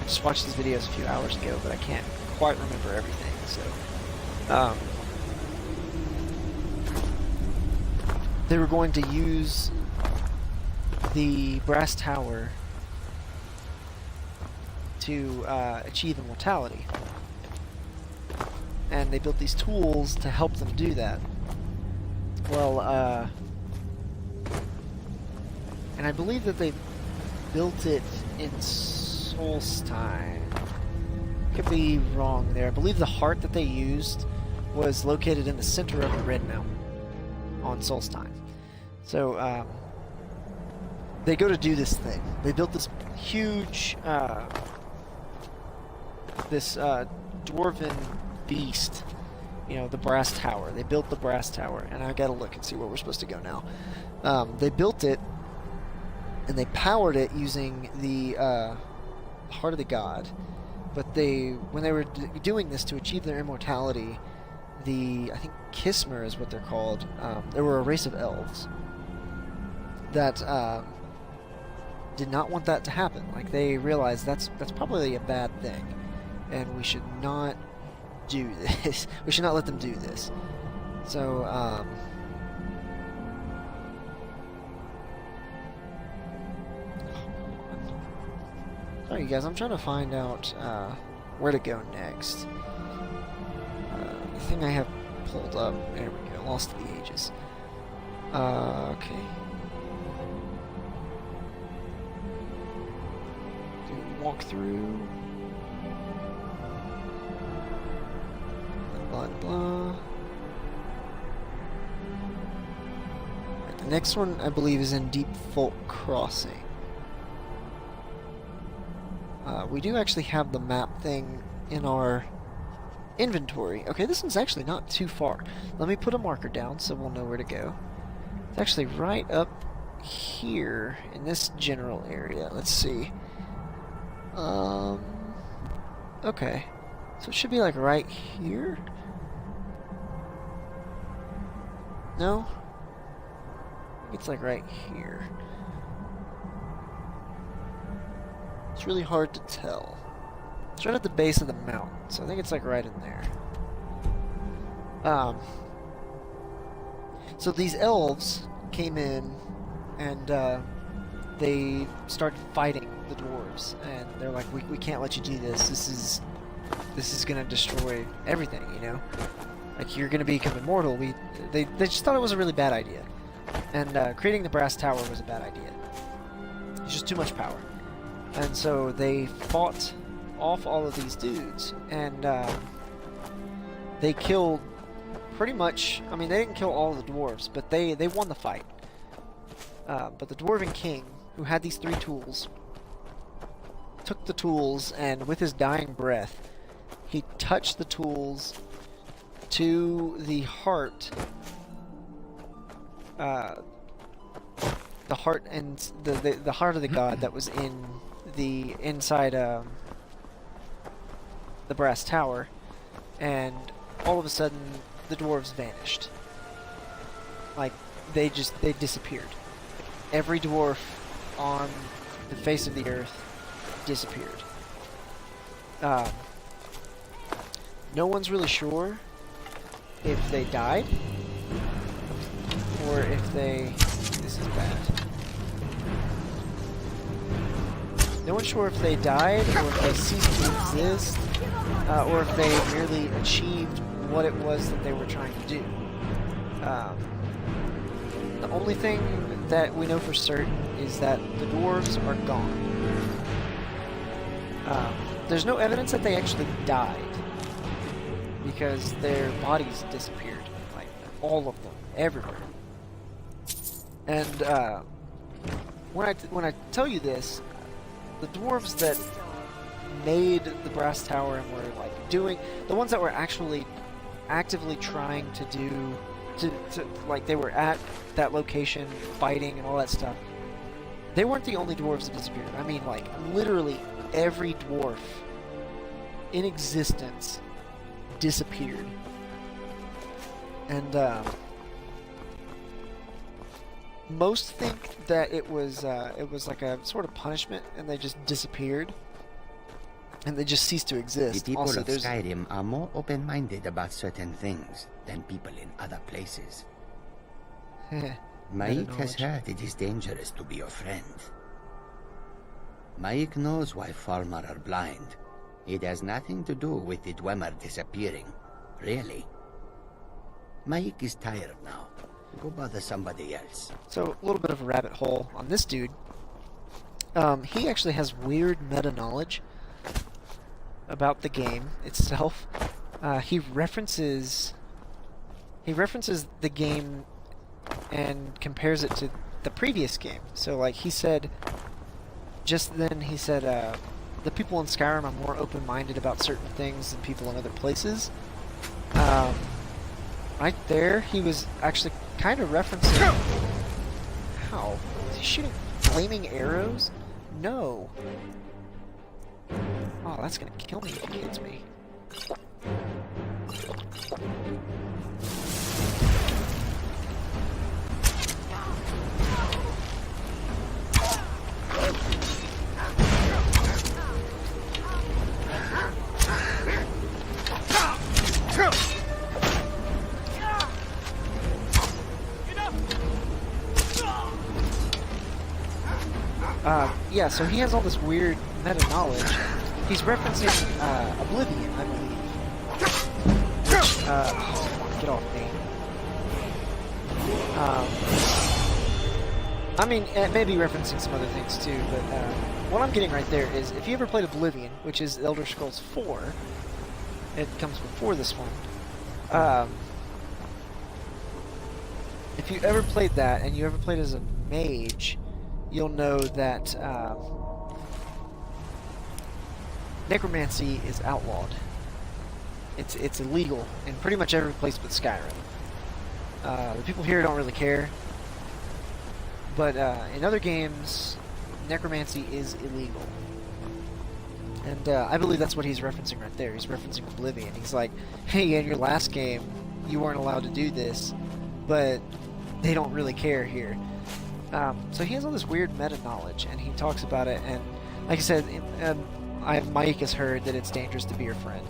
just watched these videos a few hours ago, but I can't quite remember everything, so. They were going to use the brass tower to achieve immortality. And they built these tools to help them do that. Well, and I believe that they built it in Solstheim. Could be wrong there. I believe the heart that they used was located in the center of the Red Mountain on Solstheim. So, they go to do this thing. They built this huge, dwarven beast, you know, the brass tower. They built the brass tower, and I gotta look and see where we're supposed to go now. They built it, and they powered it using the heart of the god. But when they were doing this to achieve their immortality, I think Kismer is what they're called. They were a race of elves that did not want that to happen. Like, they realized that's probably a bad thing, and we should not do this. We should not let them do this. So, sorry, you guys. I'm trying to find out where to go next. The thing I have pulled up. There we go. Lost to the Ages. Okay. walk through. Blah, blah. Right, the next one, I believe, is in Deep Folk Crossing. We do actually have the map thing in our inventory. Okay, this one's actually not too far. Let me put a marker down so we'll know where to go. It's actually right up here in this general area. Let's see. Okay. So it should be like right here? No? It's like right here. It's really hard to tell. It's right at the base of the mountain, so I think it's like right in there. So these elves came in and they started fighting the dwarves, and they're like, we can't let you do this. This is gonna destroy everything, you know? Like, you're gonna become immortal. They just thought it was a really bad idea. And creating the brass tower was a bad idea. It's just too much power. And so they fought off all of these dudes, and they killed pretty much, I mean, they didn't kill all of the dwarves, but they won the fight. But the Dwarven King, who had these 3 tools, took the tools, and with his dying breath, he touched the tools to the heart, the heart and the heart of the god that was in the inside the brass tower, and all of a sudden the dwarves vanished. Like, they disappeared. Every dwarf on the face of the earth disappeared. No one's really sure if they died or if they... This is bad. No one's sure if they died or if they ceased to exist, or if they merely achieved what it was that they were trying to do. The only thing that we know for certain is that the dwarves are gone. There's no evidence that they actually died, because their bodies disappeared, like all of them, everywhere. And when I tell you this, the dwarves that made the brass tower and were like doing, the ones that were actually actively trying to do, to like, they were at that location fighting and all that stuff, they weren't the only dwarves that disappeared. I mean, like, literally every dwarf in existence disappeared. And most think that it was like a sort of punishment, and they just disappeared, and they just ceased to exist. The people Also, of Skyrim are more open-minded about certain things than people in other places. Maik has heard it is dangerous to be your friend. Maik knows why Farmer are blind. It has nothing to do with the Dwemer disappearing, really. Maik is tired now. Go bother somebody else. So, a little bit of a rabbit hole on this dude. He actually has weird meta-knowledge about the game itself. He references the game and compares it to the previous game. So, like, he said, just then he said, the people in Skyrim are more open-minded about certain things than people in other places. Right there, he was actually kind of referencing... How? Is he shooting flaming arrows? No. Oh, that's gonna kill me if he hits me. Yeah, so he has all this weird meta-knowledge. He's referencing Oblivion, I believe. Which, get off me. I mean, it may be referencing some other things too, but what I'm getting right there is, if you ever played Oblivion, which is Elder Scrolls 4, it comes before this one. If you ever played that, and you ever played as a mage, you'll know that necromancy is outlawed. It's illegal in pretty much every place but Skyrim. The people here don't really care, but in other games, necromancy is illegal. And I believe that's what he's referencing right there. He's referencing Oblivion. He's like, hey, in your last game, you weren't allowed to do this, but they don't really care here. So he has all this weird meta-knowledge, and he talks about it, and like I said, Mike has heard that it's dangerous to be your friend.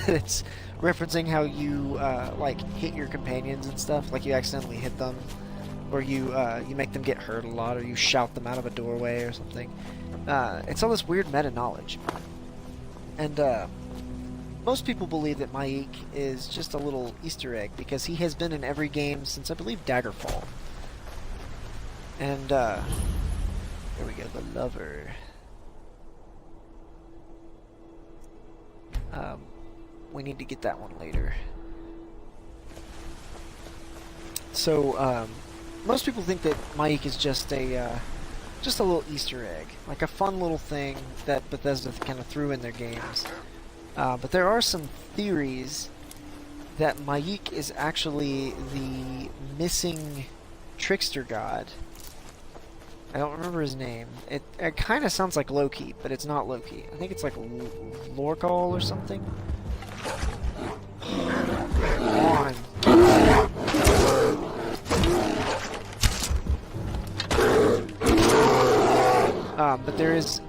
It's referencing how you like hit your companions and stuff, like you accidentally hit them, or you make them get hurt a lot, or you shout them out of a doorway or something. It's all this weird meta-knowledge. And most people believe that Maik is just a little Easter egg, because he has been in every game since, I believe, Daggerfall. And, there we go, the lover. We need to get that one later. So, most people think that Maik is just a little Easter egg, like a fun little thing that Bethesda kind of threw in their games. But there are some theories that Maik is actually the missing trickster god. I don't remember his name. It kind of sounds like Loki, but it's not Loki. I think it's like Lorgal or something. Come on. But there is,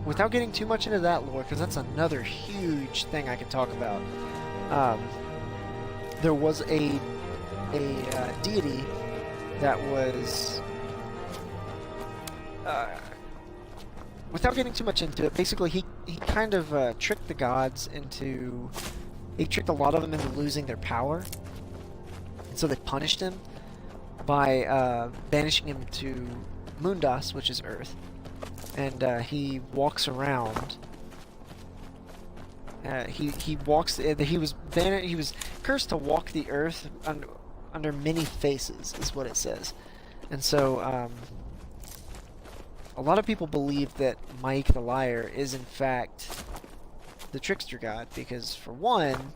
without getting too much into that lore, because that's another huge thing I can talk about. There was a deity that was, without getting too much into it, basically he kind of tricked the gods into, he tricked a lot of them into losing their power, and so they punished him by banishing him to Mundas, which is Earth. And he walks around. He walks. He was cursed to walk the earth under many faces, is what it says. And so, a lot of people believe that Mike the Liar is in fact the trickster god, because for one,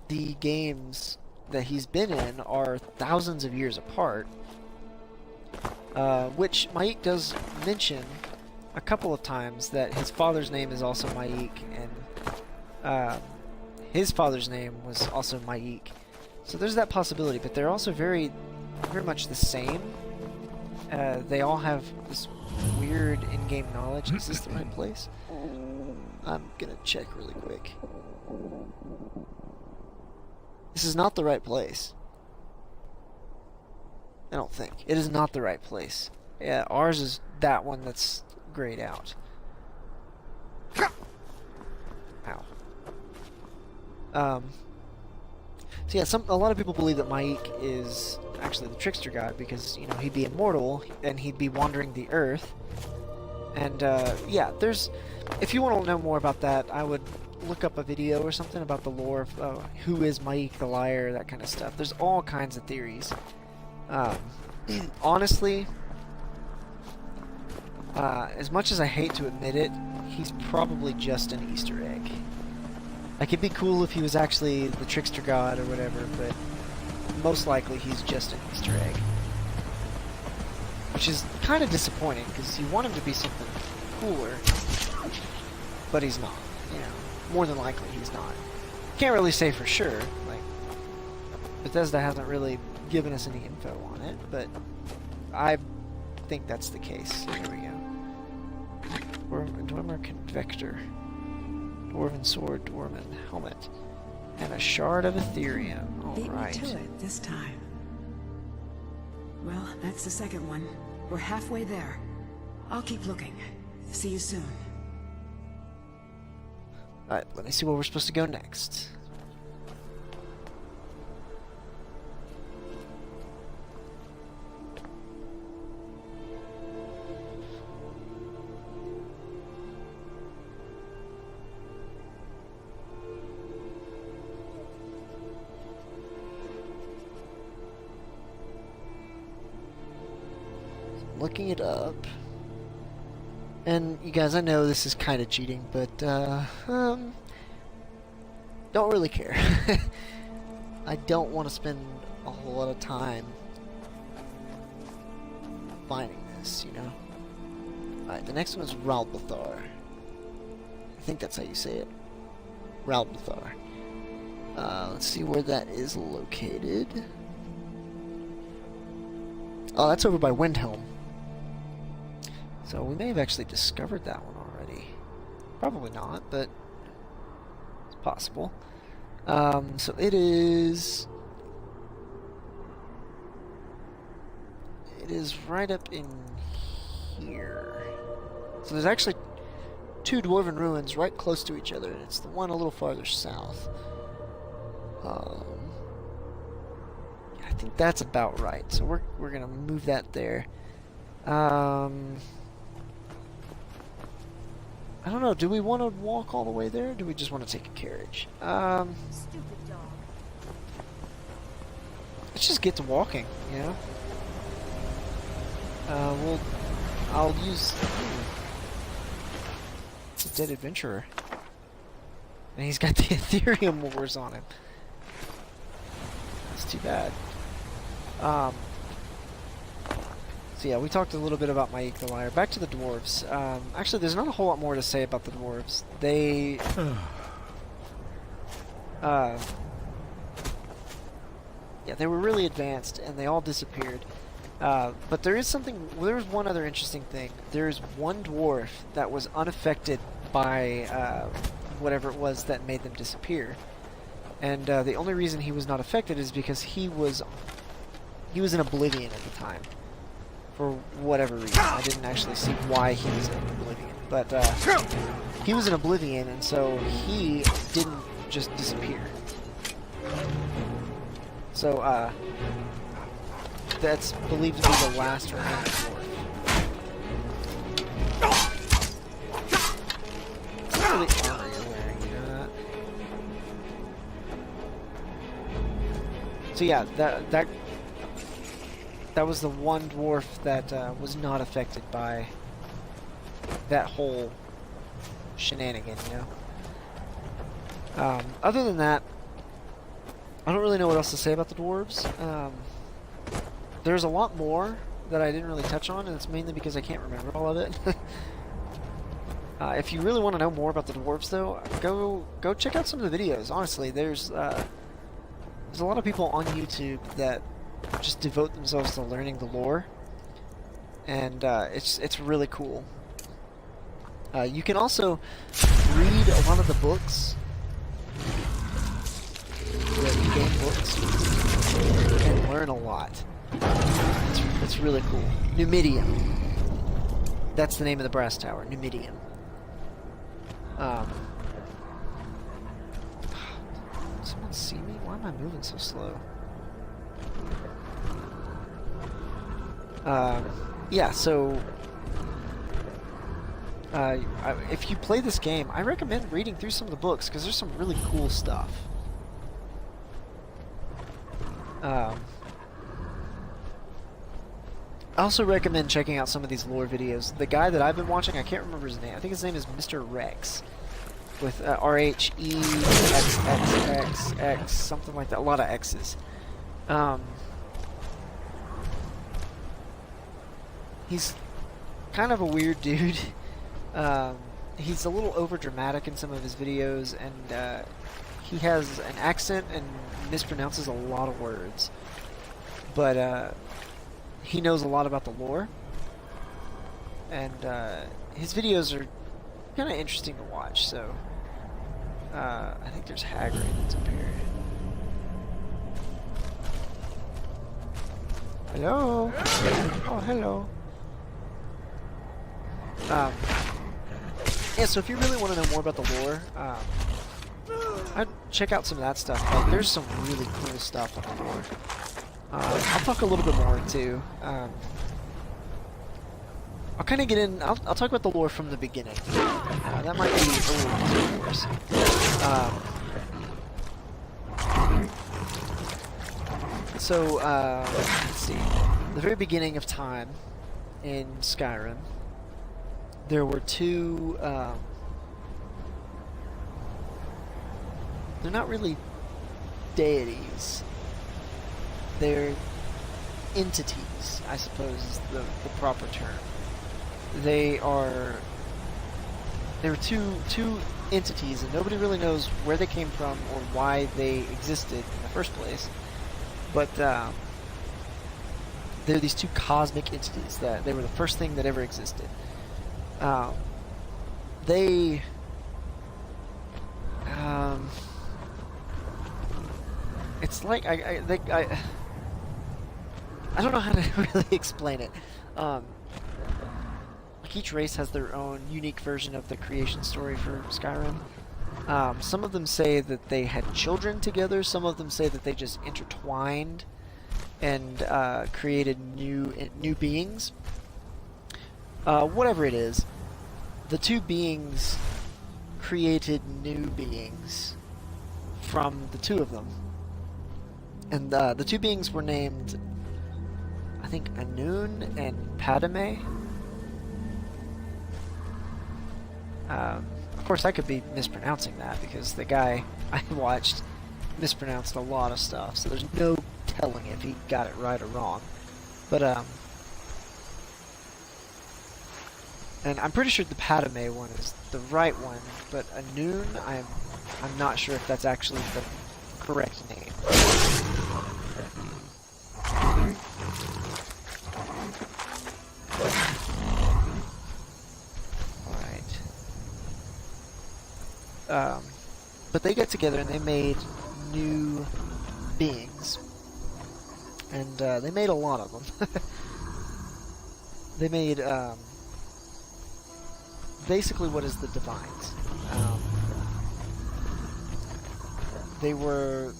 the games that he's been in are thousands of years apart. Which Maik does mention a couple of times, that his father's name is also Maik, and his father's name was also Maik. So there's that possibility, but they're also very much the same. They all have this weird in-game knowledge. Is this the right place? I'm gonna check really quick. This is not the right place. I don't think. It is not the right place. Yeah, ours is that one that's grayed out. Ow. So yeah, a lot of people believe that Maik is actually the trickster god, because, you know, he'd be immortal and he'd be wandering the earth. And yeah, if you want to know more about that, I would look up a video or something about the lore of who is Maik the Liar, that kind of stuff. There's all kinds of theories. Honestly, as much as I hate to admit it, he's probably just an Easter egg. Like, it'd be cool if he was actually the trickster god or whatever, but most likely he's just an Easter egg. Which is kind of disappointing, because you want him to be something cooler, but he's not. You know, more than likely he's not. Can't really say for sure. Like, Bethesda hasn't really given us any info on it, but I think that's the case. Here we go. Dwemer Convector. Dwarven Sword, Dwarven Helmet. And a Shard of Aetherium. Alright. Beat me to it this time. Well, that's the second one. We're halfway there. I'll keep looking. See you soon. Alright, let me see where we're supposed to go next. looking it up. And you guys, I know this is kind of cheating, but don't really care. I don't want to spend a whole lot of time finding this, you know? Alright, the next one is Ralbathar. I think that's how you say it. Ralbathar. Let's see where that is located. Oh, that's over by Windhelm. So we may have actually discovered that one already. Probably not, but it's possible. So it is right up in here. So there's actually two dwarven ruins right close to each other, and it's the one a little farther south. I think that's about right. So we're gonna move that there. I don't know. Do we want to walk all the way there? Or do we just want to take a carriage? Stupid dog. Let's just get to walking. You know. I'll use the dead adventurer, and he's got the Aetherium Wars on him. That's too bad. So yeah, we talked a little bit about Maik the Liar. Back to the dwarves. Actually, there's not a whole lot more to say about the dwarves. They, yeah, they were really advanced, and they all disappeared. But there is something. Well, there was one other interesting thing. There is one dwarf that was unaffected by whatever it was that made them disappear, and the only reason he was not affected is because he was in oblivion at the time. For whatever reason. I didn't actually see why he was in oblivion. But he was in oblivion, and so he didn't just disappear. So that's believed to be the last remaining dwarf. It's not really armor you're wearing, you know that? So yeah, that was the one dwarf that was not affected by that whole shenanigan, you know? Other than that, I don't really know what else to say about the dwarves. There's a lot more that I didn't really touch on, and it's mainly because I can't remember all of it. If you really want to know more about the dwarves, though, go check out some of the videos. Honestly, there's a lot of people on YouTube that just devote themselves to learning the lore, and it's really cool. You can also read a lot of the books, the in-game books, and learn a lot. It's really cool. Numidium. That's the name of the brass tower. Numidium. Someone see me? Why am I moving so slow? Yeah, so if you play this game, I recommend reading through some of the books because there's some really cool stuff. I also recommend checking out some of these lore videos. The guy that I've been watching, I can't remember his name. I think his name is Mr. Rex, with RHEXXX, something like that. A lot of X's. He's kind of a weird dude. He's a little over dramatic in some of his videos, and he has an accent and mispronounces a lot of words. But he knows a lot about the lore, and his videos are kind of interesting to watch. So I think there's Hagrid that's up here. Hello. Oh, hello. Yeah, so if you really want to know more about the lore, I'd check out some of that stuff. Like, there's some really cool stuff on the lore. I'll talk a little bit more too. I'll kind of get in. I'll talk about the lore from the beginning. That might be a little easier for us. Let's see. The very beginning of time, in Skyrim, there were two. They're not really deities. They're entities, I suppose is the proper term. They were two entities, and nobody really knows where they came from or why they existed in the first place. But they're these two cosmic entities that they were the first thing that ever existed. It's like I don't know how to really explain it. Like each race has their own unique version of the creation story for Skyrim. Some of them say that they had children together. Some of them say that they just intertwined and created new beings. Whatever it is, the two beings created new beings from the two of them. And the two beings were named, I think, Anun and Padme. Of course, I could be mispronouncing that because the guy I watched mispronounced a lot of stuff, so there's no telling if he got it right or wrong. But and I'm pretty sure the Padme one is the right one, but Anun, I'm not sure if that's actually the correct name. But they got together and they made new beings. And they made a lot of them. They made basically what is the Divines. They were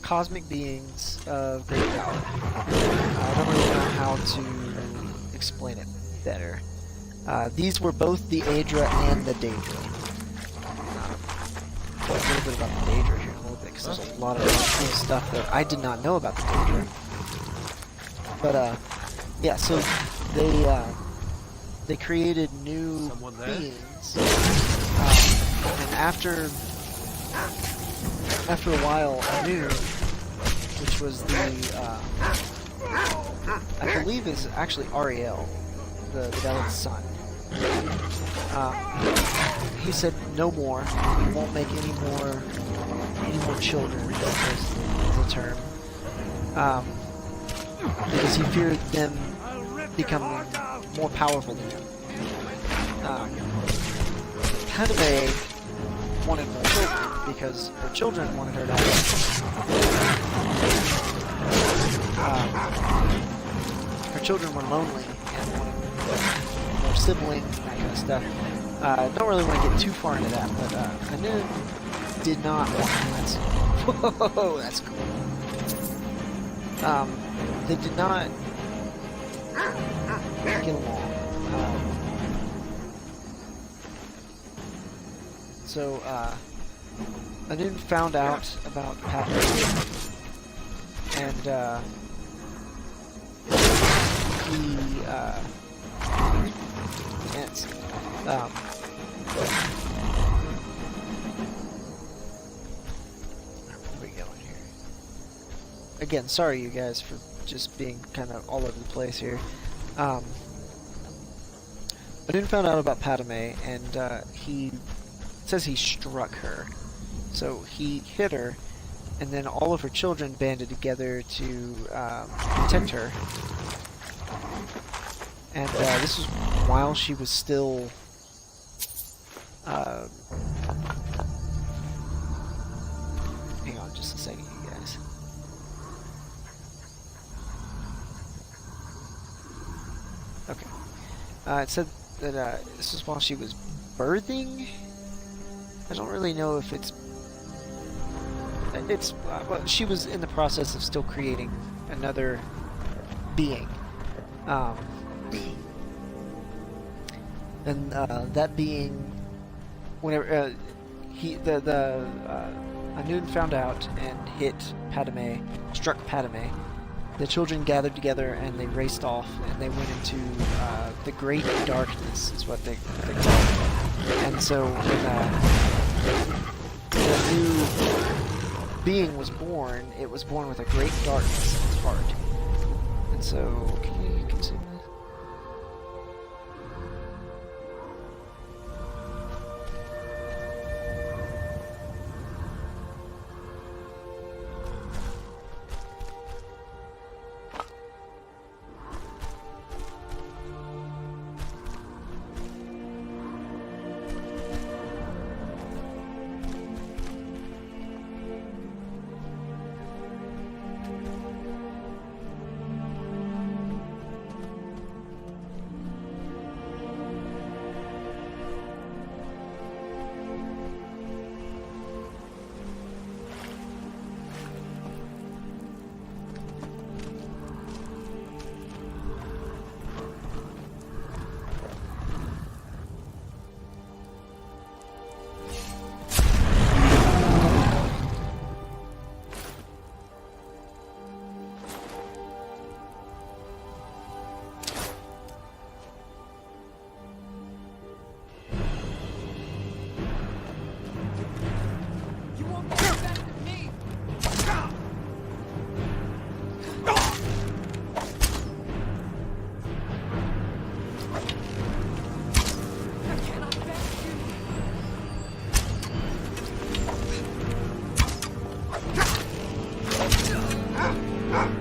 cosmic beings of great power. I don't really know how to explain it better. These were both the Aedra and the Daedra. A little bit about the Daedra here in a little bit, because there's a lot of cool stuff that I did not know about the Daedra. But yeah, so they created new beings, and after a while, Anu, which was the I believe is actually Ariel, the Daedalus son. He said, "No more. We won't make any more children." Was the term, because he feared them becoming more powerful than him. Padme wanted more children because her children wanted her to have her children were lonely and wanted more siblings and that kind of stuff. Don't really want to get too far into that, but Anu did not want that. Whoa, that's cool. They did not get along. So Anu found out about Padme, and he where are we going here? Again, sorry you guys for just being kind of all over the place here. Anu found out about Padme, and he says he struck her. So he hit her, and then all of her children banded together to protect her. And this was while she was still hang on just a second, you guys. Okay. It said that this was while she was birthing. I don't really know if it's well, she was in the process of still creating another being. And that being, whenever Anun found out and hit Padme, struck Padme, the children gathered together and they raced off and they went into the Great Darkness, is what they call it. And so when the new being was born, it was born with a great darkness in its heart. And so, can you consume that?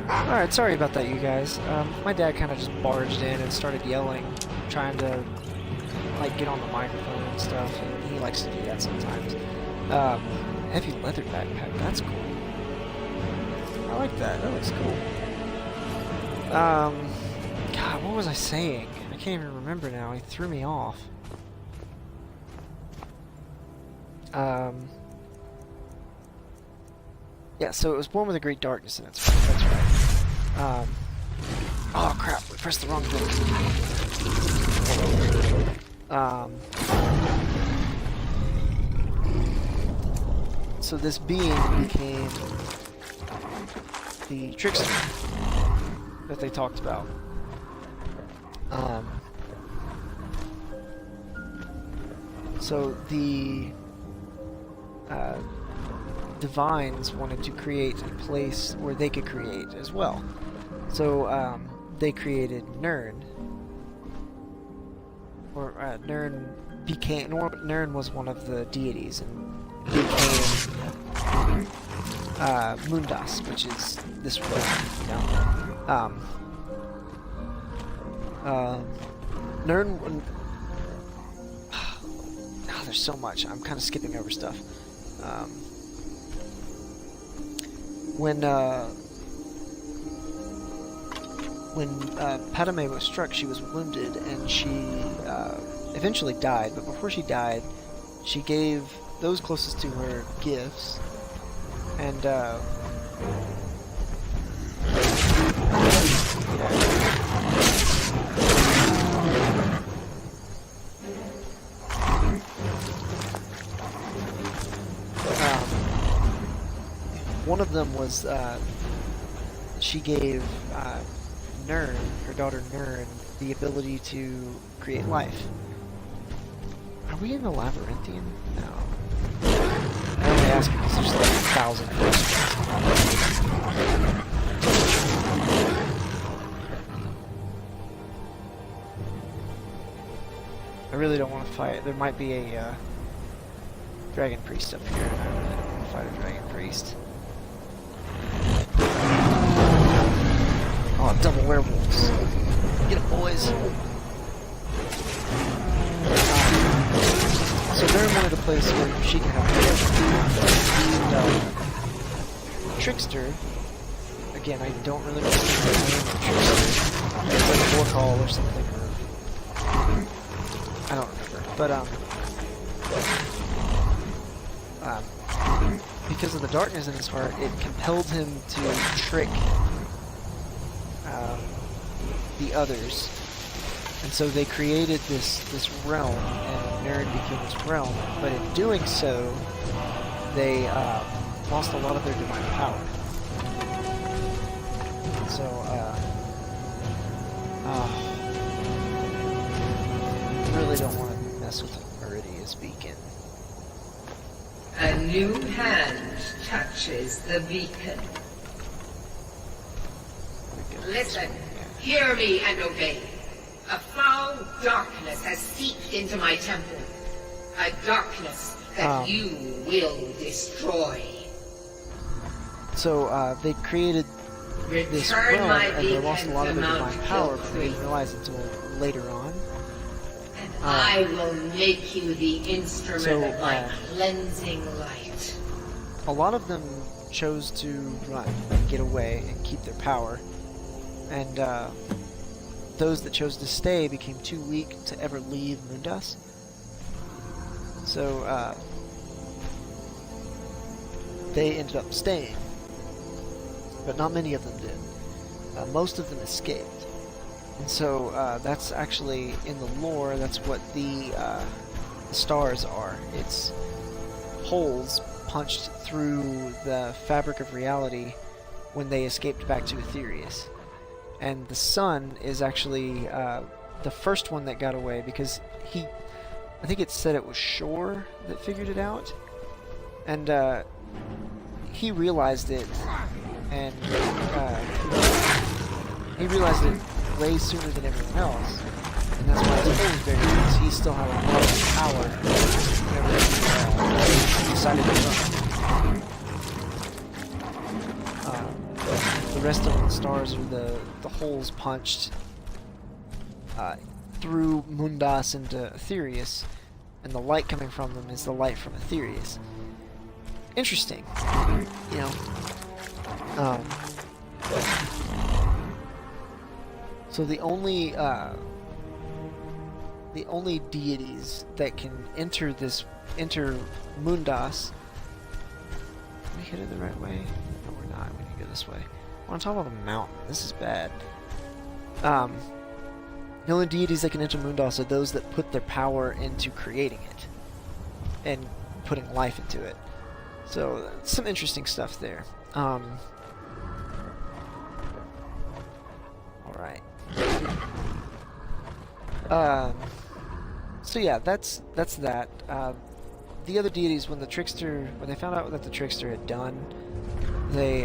Alright, sorry about that, you guys. My dad kind of just barged in and started yelling, trying to, like, get on the microphone and stuff, and he likes to do that sometimes. Heavy leather backpack, that's cool. I like that, that looks cool. God, what was I saying? I can't even remember now, he threw me off. Yeah, so it was born with a great darkness in its heart, that's right. Oh crap, we pressed the wrong thing. So this being became the trickster that they talked about. So the divines wanted to create a place where they could create as well. So they created Nirn. Or Nirn was one of the deities and became Mundas, which is this realm, you know. Nirn. Oh, there's so much. I'm kind of skipping over stuff. When Padme was struck, she was wounded, and she eventually died. But before she died, she gave those closest to her gifts, and one of them was she gave Nirn, her daughter Nirn, the ability to create life. Are we in the Labyrinthian? No. I only ask because there's like 1,000 questions. I really don't want to fight. There might be a dragon priest up here, and I really don't want to fight a dragon priest. Oh, double werewolves. Get them, boys. So they're in one of the places where she can have a trickster. Again, I don't really know the name of trickster. It's like a war call or something. I don't remember. But, because of the darkness in his heart, it compelled him to trick the others, and so they created this realm, and Nirn became this realm. But in doing so, they lost a lot of their divine power. So, really don't want to mess with Meridia's beacon. A new hand touches the beacon. Listen, hear me and obey. A foul darkness has seeped into my temple. A darkness that you will destroy. So, they created this Return realm, my and they lost a lot of their beacon to divine Mount power, but they Hillcrest. didn't realize until later on. And I will make you the instrument So, of my cleansing light. A lot of them chose to run and get away and keep their power, and those that chose to stay became too weak to ever leave Mundas. So they ended up staying, but not many of them did. Most of them escaped, and so that's actually in the lore. That's what the stars are. It's holes punched through the fabric of reality when they escaped back to Aetherius. And the sun is actually the first one that got away, because I think it said it was Shore that figured it out, and he realized it, and he realized it way sooner than everyone else, and that's why his whole was bigger, because he still had a lot of power whenever he decided to run. The rest of the stars are the holes punched through Mundas into Aetherius, and the light coming from them is the light from Aetherius. Interesting, you know. So the only deities that can enter Mundas. Are we headed the right way? No, we're not. We need to go this way. We're on top of a mountain. This is bad. The only deities that can enter Mundas are those that put their power into creating it and putting life into it. So, some interesting stuff there. Alright. So yeah, that's that. The other deities, when they found out that the trickster had done, they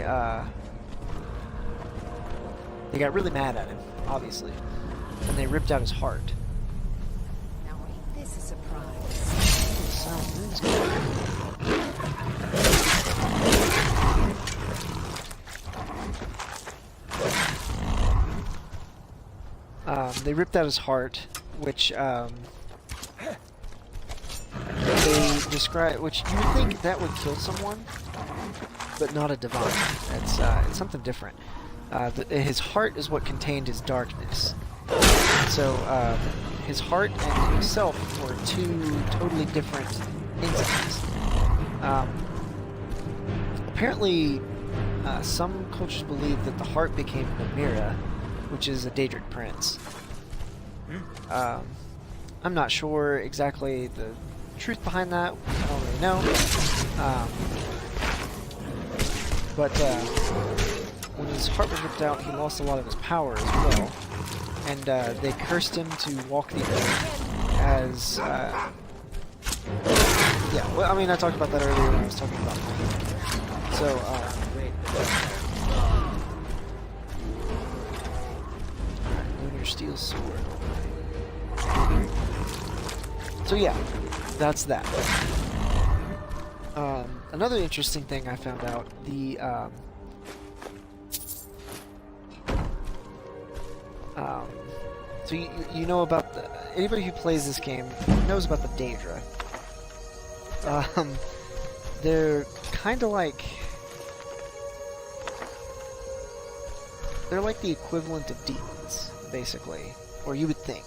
got really mad at him, obviously, and they ripped out his heart. Now ain't this a surprise? They ripped out his heart, which they describe, which you would think that would kill someone, but not a divine. It's something different. His heart is what contained his darkness. So his heart and himself were two totally different entities. Apparently, some cultures believe that the heart became Namira, which is a Daedric prince. I'm not sure exactly the truth behind that. I don't really know. But when his heart was ripped out, he lost a lot of his power as well. And they cursed him to walk the earth as... yeah, well, I mean, I talked about that earlier when I was talking about... So, Lunar Steel Sword. So yeah, that's that. Another interesting thing I found out, so you know about anybody who plays this game knows about the Daedra. They're kind of like, they're like the equivalent of demons, basically, or you would think.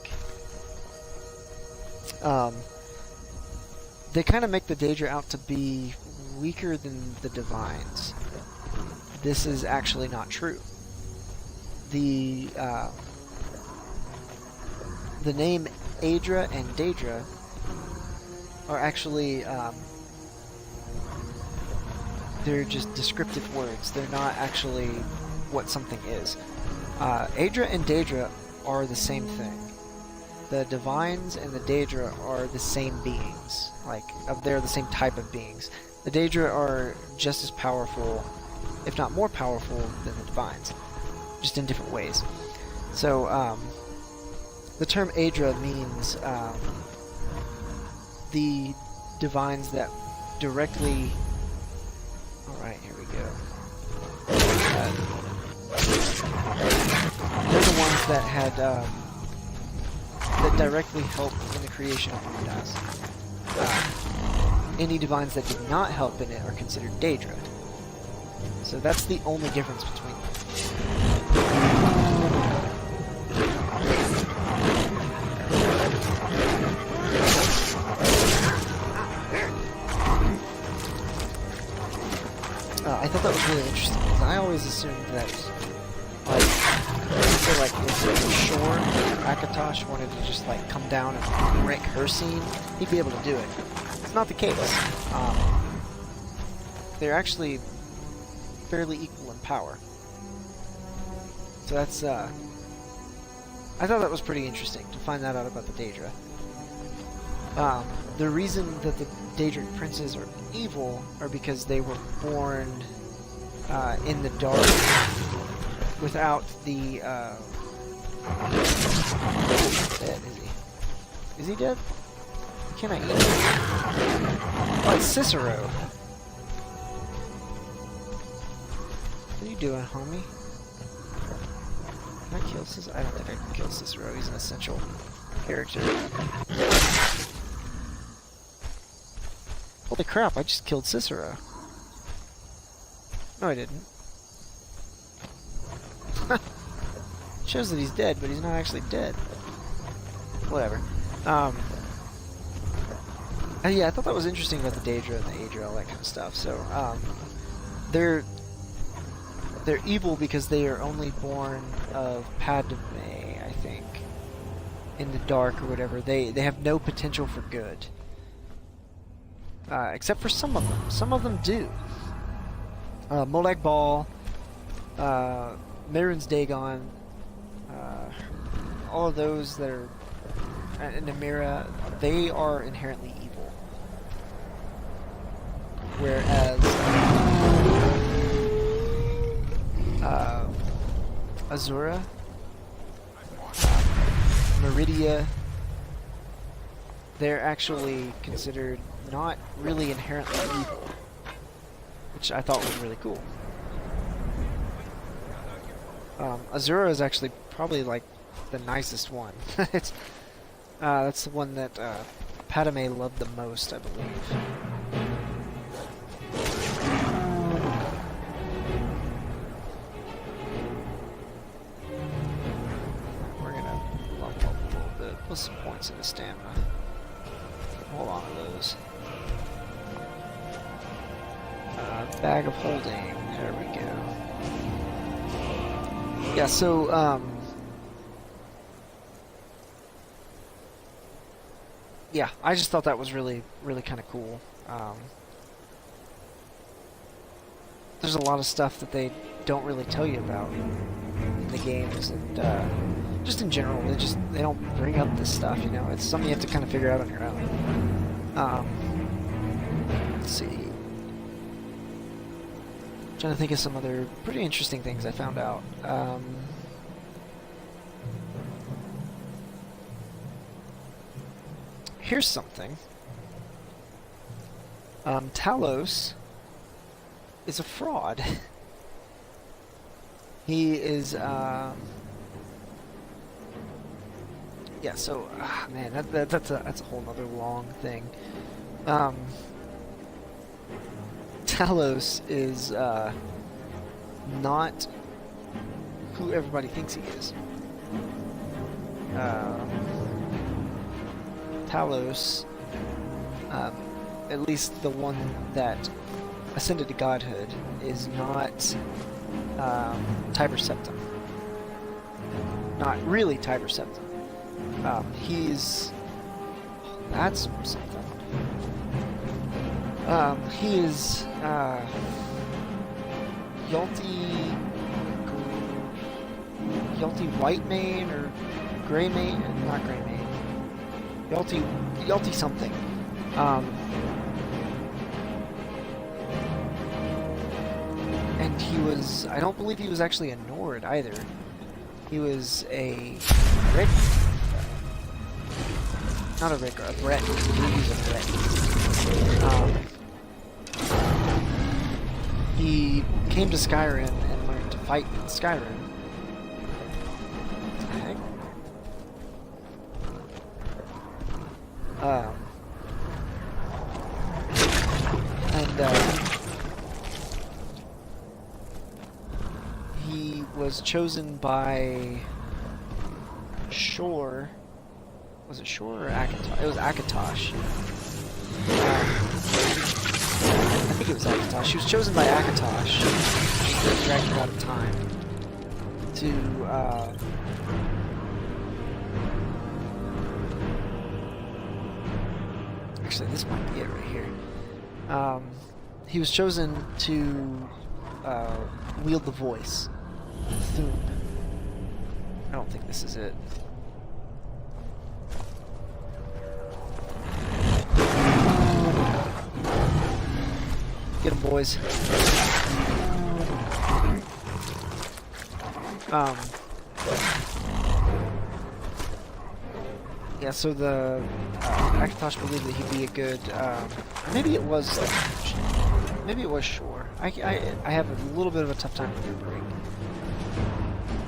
They kind of make the Daedra out to be weaker than the Divines. This is actually not true. The name Aedra and Daedra are actually, they're just descriptive words. They're not actually what something is. Aedra and Daedra are the same thing. The Divines and the Daedra are the same beings. Like, they're the same type of beings. The Daedra are just as powerful, if not more powerful, than the Divines. Just in different ways. So, the term Aedra means the Divines that directly... Alright, here we go. They're the ones that had... that directly help in the creation of Midas. Any Divines that did not help in it are considered Daedra. So that's the only difference between them. I thought that was really interesting, because I always assumed that, like, if Shore, Akatosh wanted to just, like, come down and wreck her scene, he'd be able to do it. It's not the case. They're actually fairly equal in power. So that's, I thought that was pretty interesting, to find that out about the Daedra. The reason that the Daedric princes are evil are because they were born in the dark without the dead, is he? Is he dead? Can I eat him? Oh, it's Cicero. What are you doing, homie? Can I kill Cicero? I don't think I can kill Cicero. He's an essential character. Holy crap, I just killed Cicero. No, I didn't. Shows that he's dead, but he's not actually dead. Whatever. Yeah, I thought that was interesting about the Daedra and the Aedra, all that kind of stuff. So, they're evil because they are only born of Padme, I think. In the dark or whatever. They have no potential for good. Except for some of them. Some of them do. Molag Bal, Mehrunes Dagon, all of those that are... and Namira, they are inherently evil. Whereas... Azura, Meridia, they're actually considered not really inherently evil, which I thought was really cool. Azura is actually probably like the nicest one. It's that's the one that Padme loved the most, I believe. We're gonna bump up a little bit. Put some points into stamina. Hold on to those. Bag of holding. There we go. Yeah, so, yeah, I just thought that was really, really kind of cool. There's a lot of stuff that they don't really tell you about in the games, and just in general, they don't bring up this stuff, you know? It's something you have to kind of figure out on your own. Let's see. I'm trying to think of some other pretty interesting things I found out. Here's something. Talos is a fraud. He is, yeah, so, man, that's a whole other long thing. Talos is, not who everybody thinks he is. Talos, at least the one that ascended to godhood, is not Tiber Septim. Not really Tiber Septim. He's... that's something. He is Yalti Yalti Whitemane or Greymane, not Greymane. Yalti something. And he was, I don't believe he was actually a Nord either. He was a Red, not a Red, a Brett. He was a Brett. He came to Skyrim and learned to fight in Skyrim. What the heck? He was chosen by Shore. Was it Shore or Akatosh? It was Akatosh. I think it was Akatosh. She was chosen by Akatosh, the dragon god of time, to actually, this might be it right here. He was chosen to wield the voice, Thum. I don't think this is it. Get him, boys. Yeah, so the Akatosh believed that he'd be a good, maybe it was Shore. I have a little bit of a tough time remembering.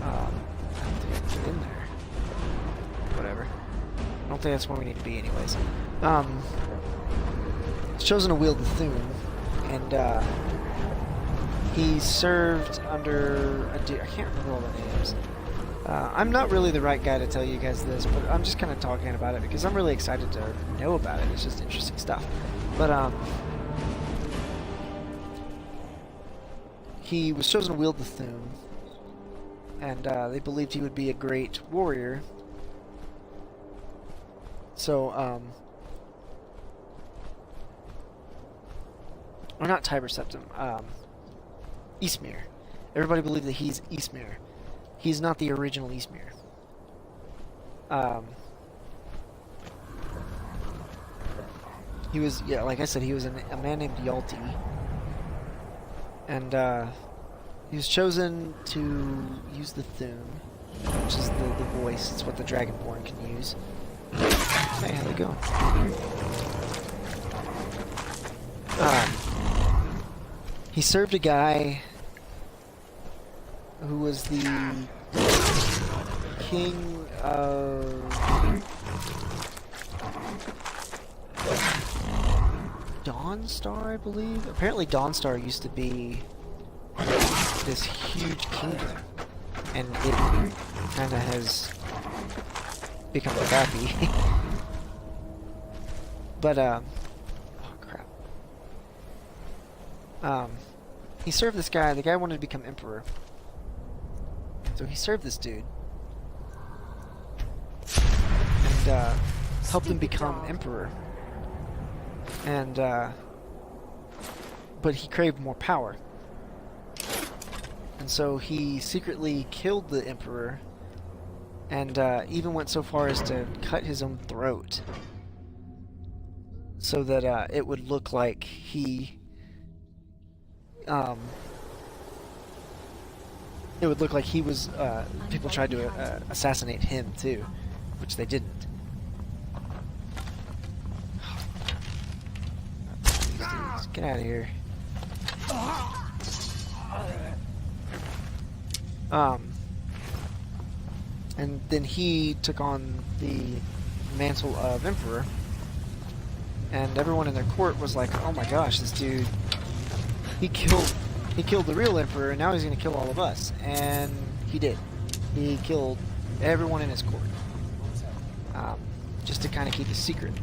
I don't think I can get in there. Whatever. I don't think that's where we need to be anyways. He's chosen to wield the Thum, and he served under a dude. I can't remember all the names. I'm not really the right guy to tell you guys this, but I'm just kind of talking about it because I'm really excited to know about it. It's just interesting stuff. But he was chosen to wield the Thum, and they believed he would be a great warrior. So, or not Tiber Septim, Ysmir. Everybody believed that he's Ysmir. He's not the original Ysmir. He was, yeah, like I said, he was a man named Yalti. And he was chosen to use the Thum, which is the voice. It's what the Dragonborn can use. Hey, how'd it go? He served a guy who was the king of Dawnstar, I believe. Apparently Dawnstar used to be this huge kingdom, and it kind of has become crappy. But oh crap. He served this guy. The guy wanted to become emperor, so he served this dude and helped him become emperor. And but he craved more power, and so he secretly killed the emperor, and even went so far as to cut his own throat, so that it would look like he was people tried to assassinate him too, which they didn't. Get out of here. And then he took on the mantle of emperor, and everyone in their court was like, "Oh my gosh, this dude! He killed the real emperor, and now he's going to kill all of us." And he did. He killed everyone in his court, just to kind of keep his secret.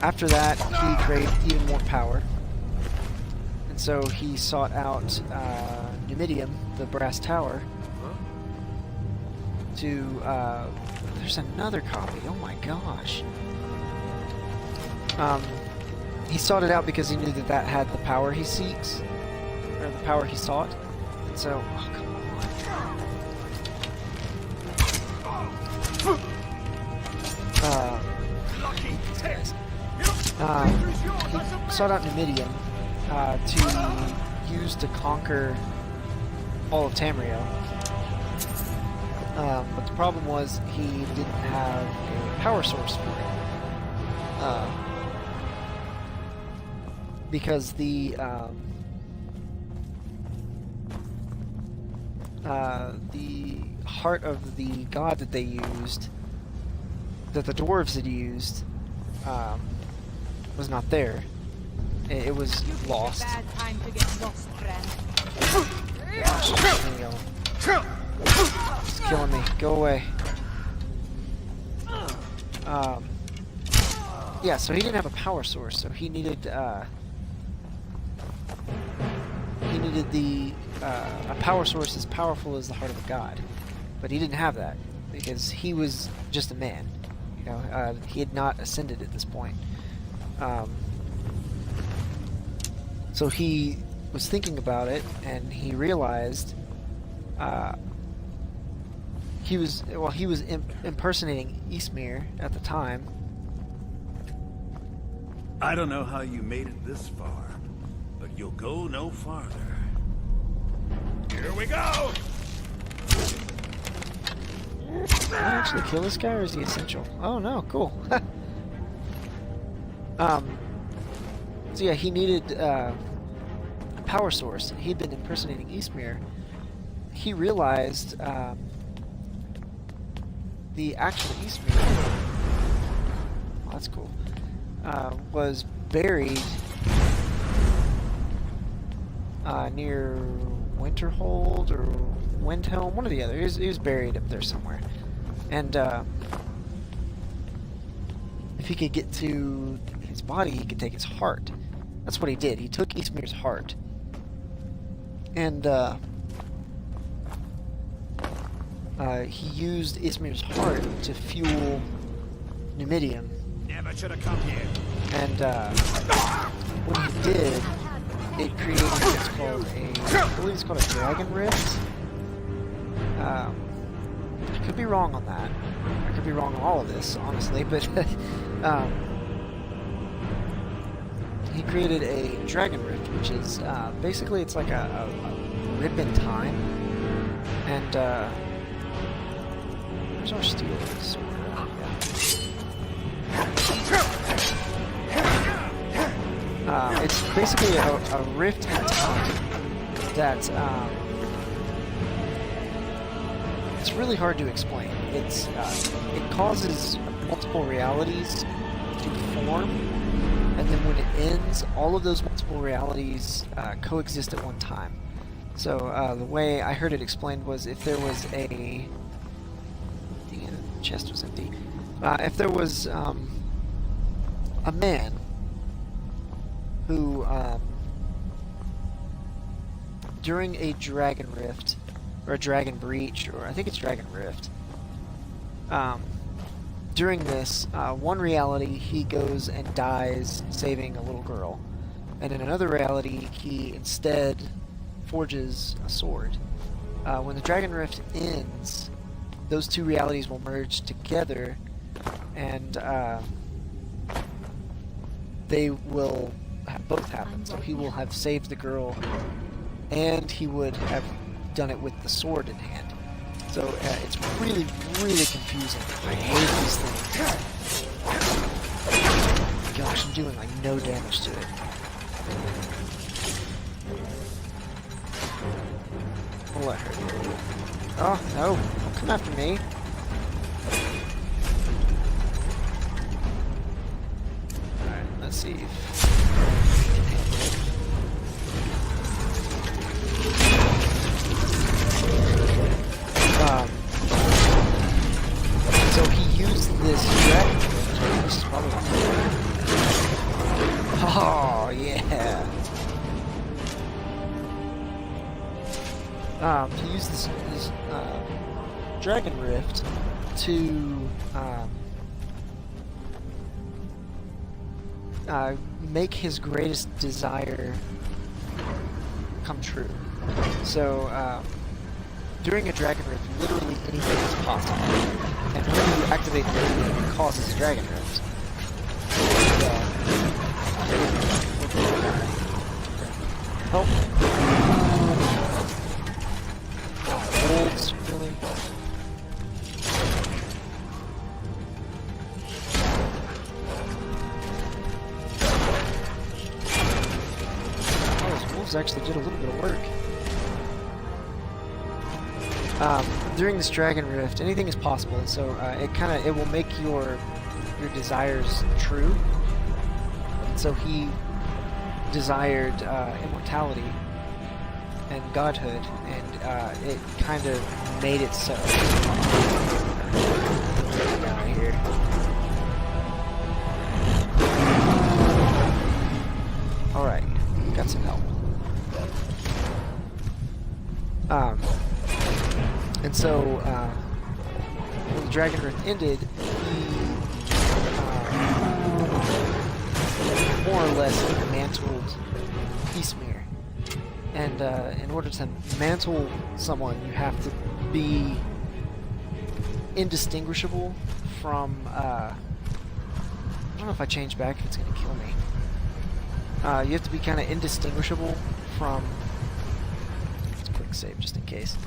After that, he craved even more power, and so he sought out Numidium, the brass tower, to there's another copy. Oh my gosh. He sought it out because he knew that had the power he seeks, or the power he sought, and so oh, come on. He sought out Numidium to use to conquer all of Tamriel. But the problem was he didn't have a power source for it. Because the heart of the god that they used, that the dwarves had used, was not there. It was lost. Bad time to get lost, friend. Gosh, there you go. It's killing me. Go away. Yeah, so he didn't have a power source, so he needed a power source as powerful as the heart of a god. But he didn't have that because he was just a man. You know, he had not ascended at this point. So he was thinking about it, and he realized he was impersonating Ysmir at the time. I don't know how you made it this far, but you'll go no farther. Here we go! Can I actually kill this guy, or is he essential? Oh no, cool. So yeah, he needed a power source. He'd been impersonating Ysmir. He realized the actual Ysmir, oh, that's cool, was buried near Winterhold or Windhelm, one or the other. He was buried up there somewhere. And if he could get to his body, he could take his heart. That's what he did. He took Ysmir's heart. And he used Ysmir's heart to fuel Numidium. Never should have come here. And when he did, it created what's called I believe it's called a dragon rift. I could be wrong on that. I could be wrong on all of this, honestly, but he created a dragon rift, which is basically it's like a rip in time. And where's our steel sword? Yeah. It's basically a rift in time that it's really hard to explain. It's it causes multiple realities to form, and then when it ends, all of those multiple realities coexist at one time. So the way I heard it explained was if there was the chest was empty. If there was a man who, during a dragon rift, or a dragon breach, or I think it's dragon rift, during this, one reality he goes and dies saving a little girl, and in another reality he instead forges a sword. When the dragon rift ends, those two realities will merge together, and they will both happen. So he will have saved the girl, and he would have done it with the sword in hand. So it's really, really confusing. I hate these things. Gosh, I'm doing like no damage to it. I'll let her. Oh no! Don't come after me. Alright, let's see. So he used this dragon. This is probably not good. Oh yeah. He used this dragon rift to make his greatest desire come true. So, during a dragon rift, literally anything is possible. And whenever you activate the ability, it causes a dragon rift. Oh. Wolves, really? Oh, those wolves actually did a little bit of work. During this dragon rift, anything is possible, and so it will make your desires true. And so he desired immortality and godhood, and it kind of made it so. Down here. All right, got some help. And so, when the Dragon Rift ended, he more or less mantled Eastmere. And in order to mantle someone, you have to be indistinguishable from... I don't know if I change back if it's going to kill me. You have to be kind of indistinguishable from... Let's quick save just in case.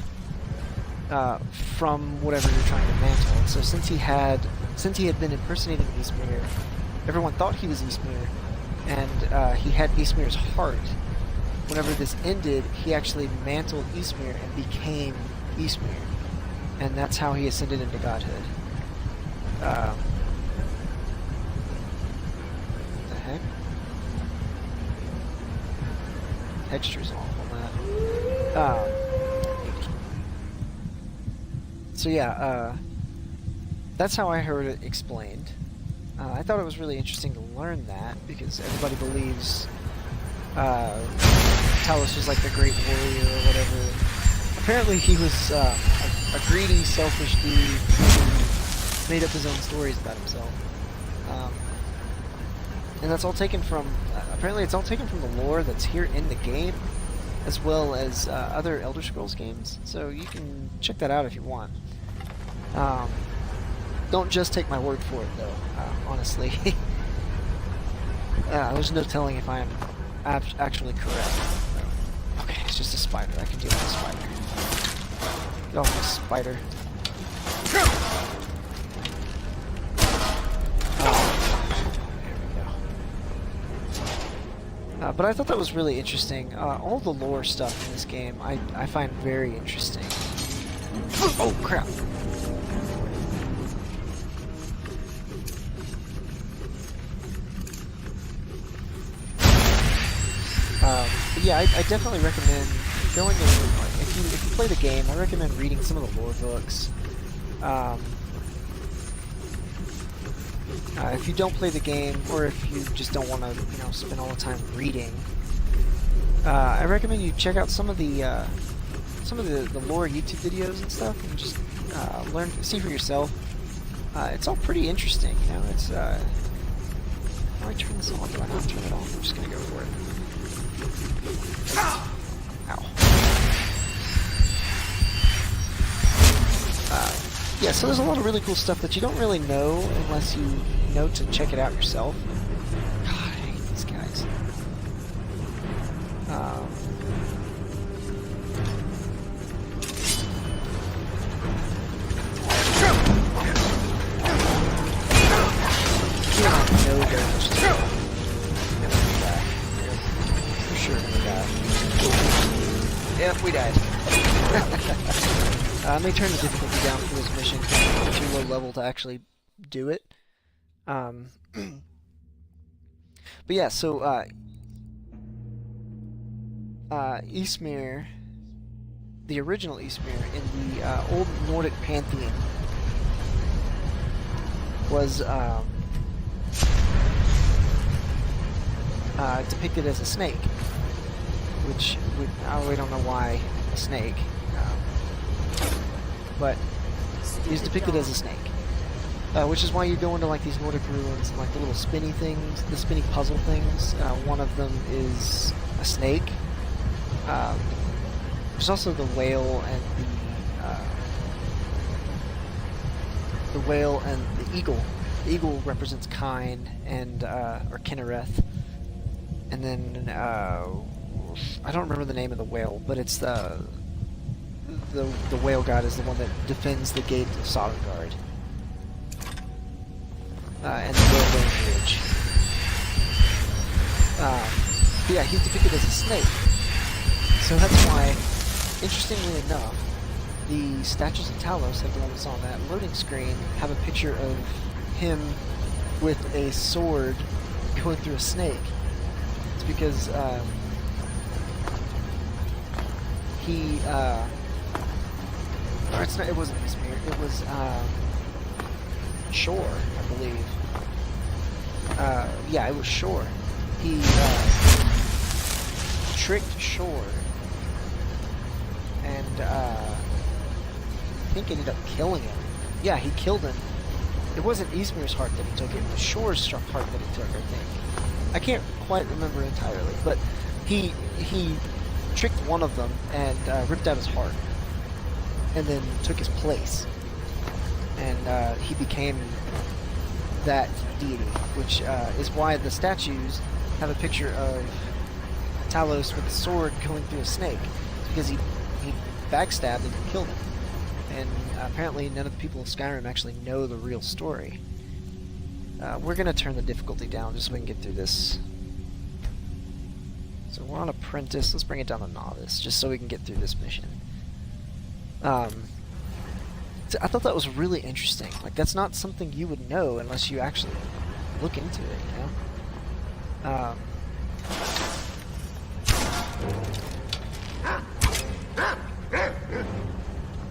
From whatever you're trying to mantle. And so since he had been impersonating Eastmere, everyone thought he was Eastmere, and he had Eastmere's heart. Whenever this ended, he actually mantled Eastmere and became Eastmere, and that's how he ascended into godhood. What the heck? Texture's off on that. So yeah, that's how I heard it explained. I thought it was really interesting to learn that, because everybody believes Talos was like the great warrior or whatever. Apparently he was a greedy, selfish dude who made up his own stories about himself. And that's all taken from, apparently it's all taken from the lore that's here in the game, as well as other Elder Scrolls games. So you can check that out if you want. Don't just take my word for it, though, honestly. There's no telling if I am actually correct. Okay, it's just a spider. I can deal with a spider. Get off this spider. There we go. But I thought that was really interesting. All the lore stuff in this game I find very interesting. Oh, crap. But yeah, I definitely recommend going in, if you play the game, I recommend reading some of the lore books. If you don't play the game, or if you just don't want to, spend all the time reading, I recommend you check out some of the lore YouTube videos and stuff, and just see for yourself. It's all pretty interesting, It's how do I turn this on? Do I not turn it off? I'm just gonna go for it. Ow. Yeah, so there's a lot of really cool stuff that you don't really know unless you know to check it out yourself. God, I hate these guys. For sure gonna die. Yep, we died. I may turn the difficulty down for this mission because it's too low level to actually do it. But yeah, so Eastmere, the original Eastmere in the old Nordic pantheon, was depicted as a snake, which I really don't know why a snake. But he's depicted as a snake, which is why you go into like these Nordic ruins and like the little spinny things, the spinny puzzle things. One of them is a snake, There's also the whale and the eagle. The eagle represents Kine and or Kinnereth, and then I don't remember the name of the whale, but it's the whale god is the one that defends the gate of Sovngarde. And the whale bridge. Yeah, he's depicted as a snake. So that's why, interestingly enough, the statues of Talos, like the one that's on that loading screen, have a picture of him with a sword going through a snake. It's because he or it's not, it wasn't Izmir, it was Shore, I believe. Yeah, it was Shore. He tricked Shore and I think ended up killing him. Yeah, he killed him. It wasn't Izmir's heart that he took, it was Shore's heart that he took, I think. I can't quite remember entirely, but he tricked one of them and ripped out his heart, and then took his place, and he became that deity, which is why the statues have a picture of Talos with a sword going through a snake, because he backstabbed and killed him. And apparently none of the people of Skyrim actually know the real story. We're going to turn the difficulty down just so we can get through this. So we're on Apprentice. Let's bring it down to Novice, just so we can get through this mission. I thought that was really interesting. Like, that's not something you would know unless you actually look into it, you know?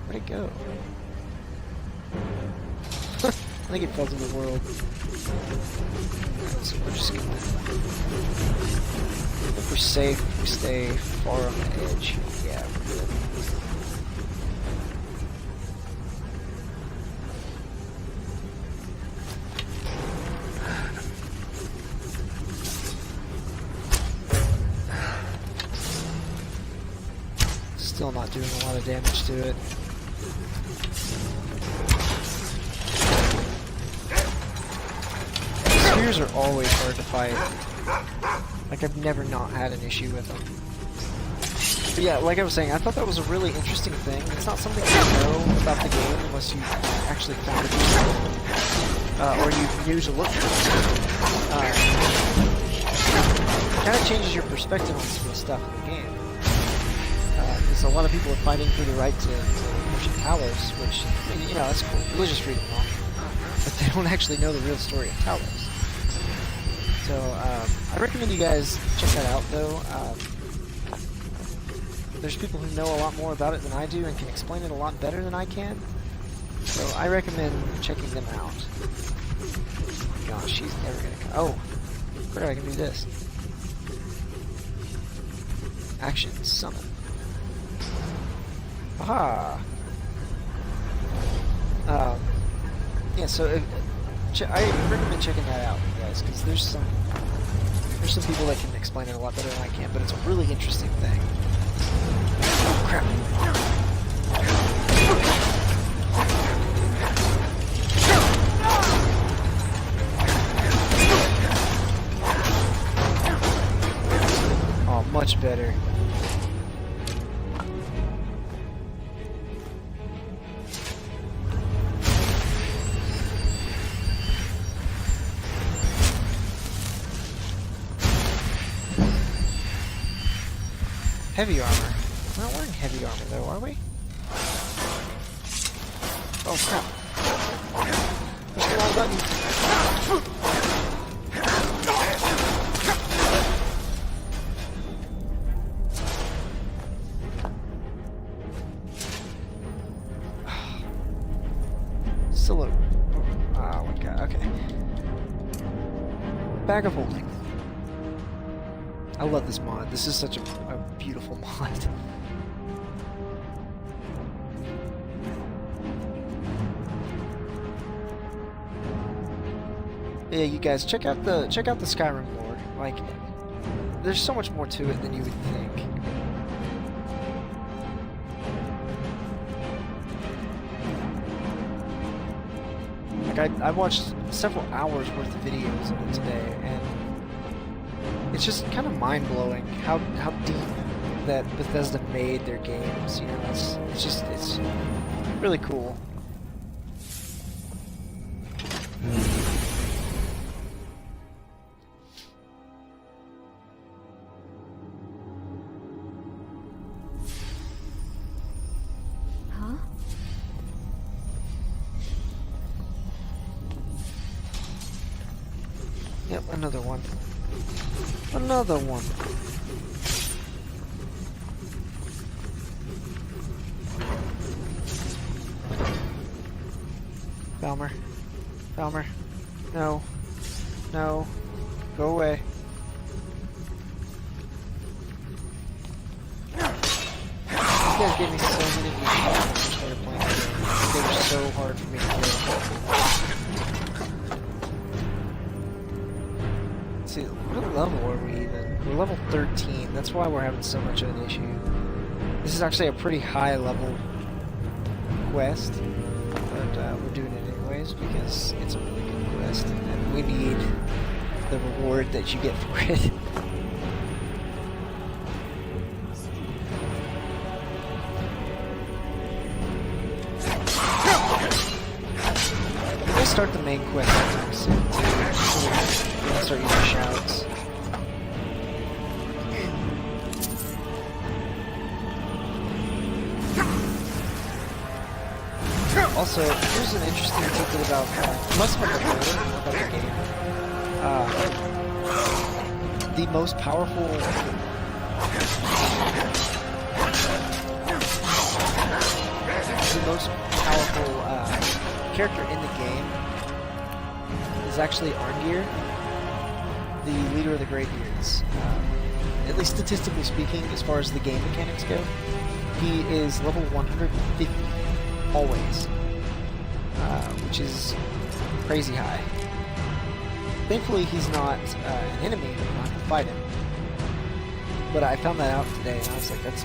Where'd it go? I think it fell to the world. So we're just gonna... If we're safe, if we stay far on the edge. Yeah, we're good. Still not doing a lot of damage to it. Spheres are always hard to fight. Like, I've never not had an issue with them. But yeah, like I was saying, I thought that was a really interesting thing. It's not something you know about the game unless you actually found it or you use a look for it. It kind of changes your perspective on some of the stuff in the game. Because a lot of people are fighting for the right to worship Talos, which, you know, that's cool. Religious freedom, all. But they don't actually know the real story of Talos. So, I recommend you guys check that out, though. There's people who know a lot more about it than I do and can explain it a lot better than I can. So, I recommend checking them out. Gosh, she's never gonna come. Oh, where I can do this? Action, summon. Aha! Yeah, so I recommend checking that out, guys, because there's some people that can explain it a lot better than I can, but it's a really interesting thing. Oh crap! Oh, much better. Heavy armor. We're not wearing heavy armor though, are we? Oh crap. Push the wrong button. Still a... Ah, one guy. Okay. Bag of holding. I love this mod. This is such a beautiful mod. Yeah, you guys check out the Skyrim lore. Like, there's so much more to it than you would think. Like I watched several hours worth of videos of it today, and it's just kind of mind-blowing how deep that Bethesda made their games. You know, it's really cool. Huh? Yep, another one. Another one. Falmer. No. No. Go away. You guys gave me so many issues when I started playing the game. They were so hard for me to get. See, what level are we even? We're level 13. That's why we're having so much of an issue. This is actually a pretty high level quest, but we're doing it anyways because it's a really good quest, and we need the reward that you get for it. We're gonna start the main quest sometime soon too, so we're gonna start using shouts. Also, here's an interesting tidbit about less about the lore, about the game. The most powerful character in the game is actually Arngeir, the leader of the Greybeards. At least statistically speaking, as far as the game mechanics go, he is level 150 always. Which is crazy high. Thankfully, he's not an enemy, and I'm not going to fight him. But I found that out today, and I was like, that's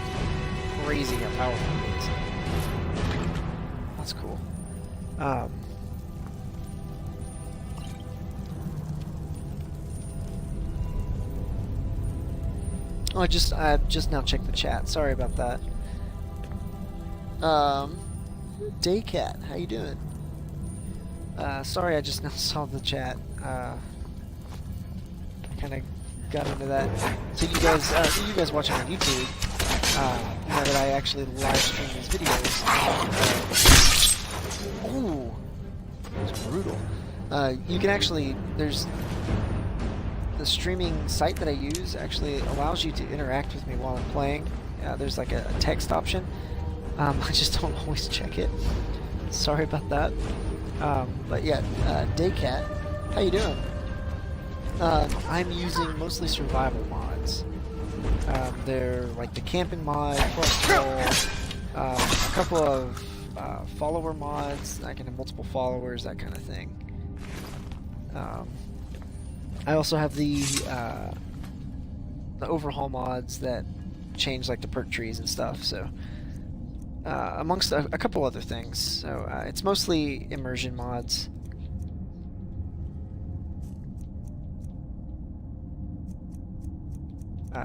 crazy how powerful he is. That's cool. Oh, I just now checked the chat. Sorry about that. Daycat, how you doing? Sorry, I just now saw the chat. I kind of got into that. So you guys watching on YouTube, you know that I actually live stream these videos. Oh, it's brutal. You can actually, there's the streaming site that I use actually allows you to interact with me while I'm playing. There's like a text option. I just don't always check it. Sorry about that. But yeah, Daycat, how you doing? I'm using mostly survival mods. They're like the camping mod, quest roll, a couple of follower mods. I can have multiple followers, that kind of thing. I also have the overhaul mods that change like the perk trees and stuff. So. Amongst a couple other things, so it's mostly immersion mods.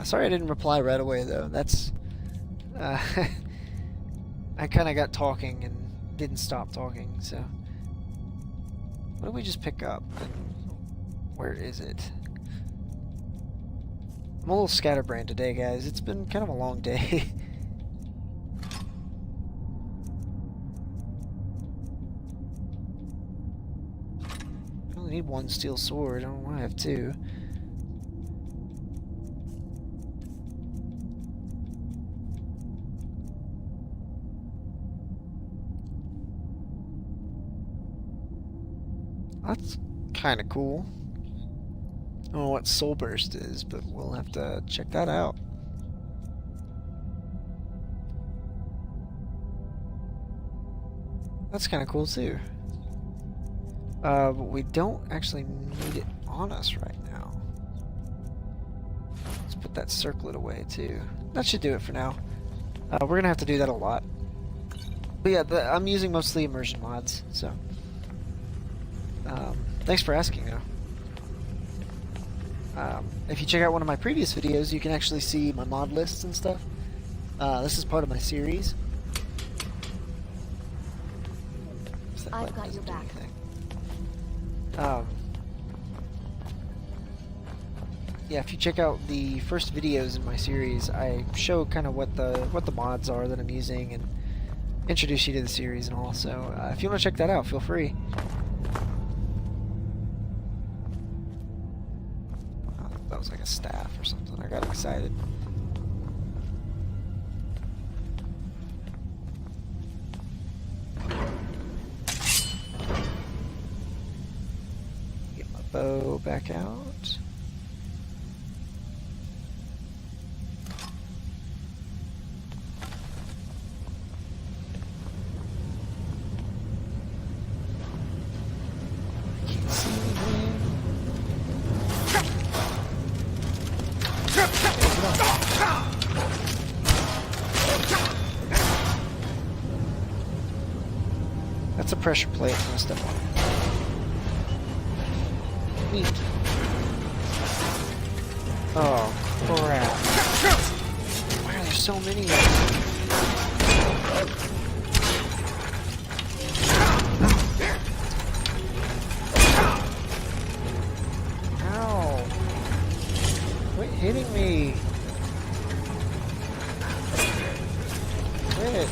Sorry I didn't reply right away though. That's I kind of got talking and didn't stop talking. So what did we just pick up? And where is it? I'm a little scatterbrained today, guys. It's been kind of a long day. I need one steel sword. I don't want to have two. That's kind of cool. I don't know what Soul Burst is, but we'll have to check that out. That's kind of cool too. But we don't actually need it on us right now. Let's put that circlet away too. That should do it for now. We're gonna have to do that a lot. But yeah, I'm using mostly immersion mods, so. Thanks for asking, though. If you check out one of my previous videos, you can actually see my mod lists and stuff. This is part of my series. I've got your back. Yeah, if you check out the first videos in my series, I show kind of what the mods are that I'm using and introduce you to the series and all. So if you want to check that out, feel free. Oh, that was like a staff or something. I got excited. Get my bow back out. That's a pressure plate I'm gonna step on. Neat. Oh, crap. Why are there so many of them? Ow. Quit hitting me. Quit.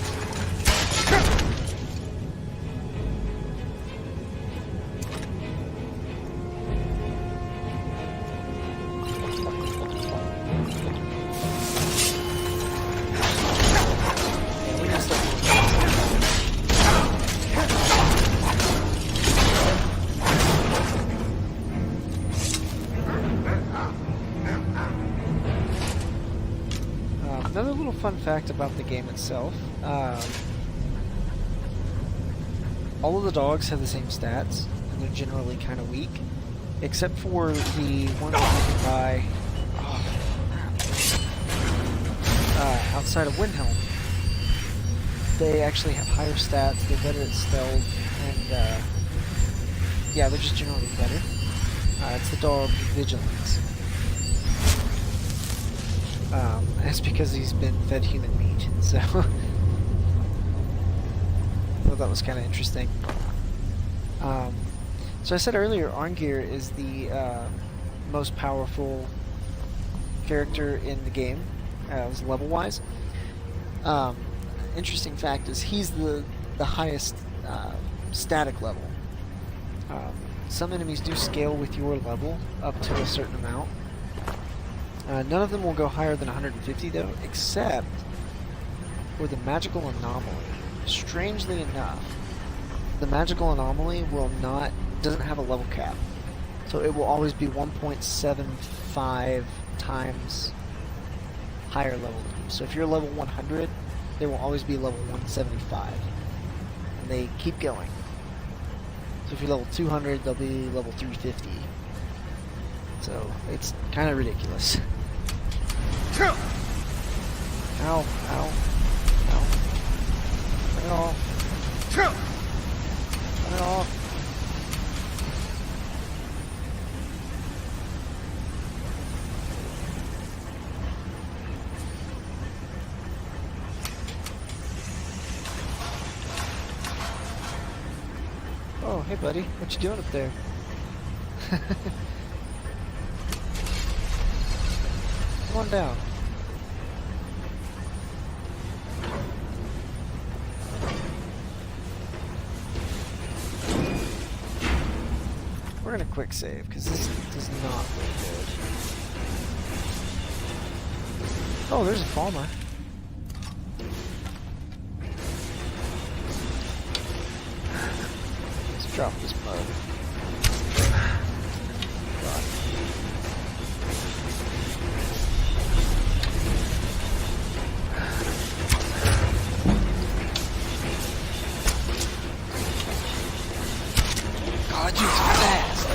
Another little fun fact about the game itself, all of the dogs have the same stats, and they're generally kind of weak, except for the one that you can buy outside of Windhelm. They actually have higher stats, they're better at stealth, and yeah, they're just generally better. It's the dog Vigilance. That's because he's been fed human meat, so I thought that was kind of interesting. So I said earlier, Arngir is the most powerful character in the game, level-wise. Interesting fact is he's the highest static level. Some enemies do scale with your level up to a certain amount. None of them will go higher than 150 though, except for the magical anomaly. Strangely enough, the magical anomaly doesn't have a level cap. So it will always be 1.75 times higher level than you. So if you're level 100, they will always be level 175. And they keep going. So if you're level 200, they'll be level 350. So it's kind of ridiculous. Ow, ow, ow. Turn it off. Turn it off. Oh, hey buddy, what you doing up there? Come on down. We're gonna quick save because this does not look good. Oh, there's a farmer. Let's drop this mud. God, you fast!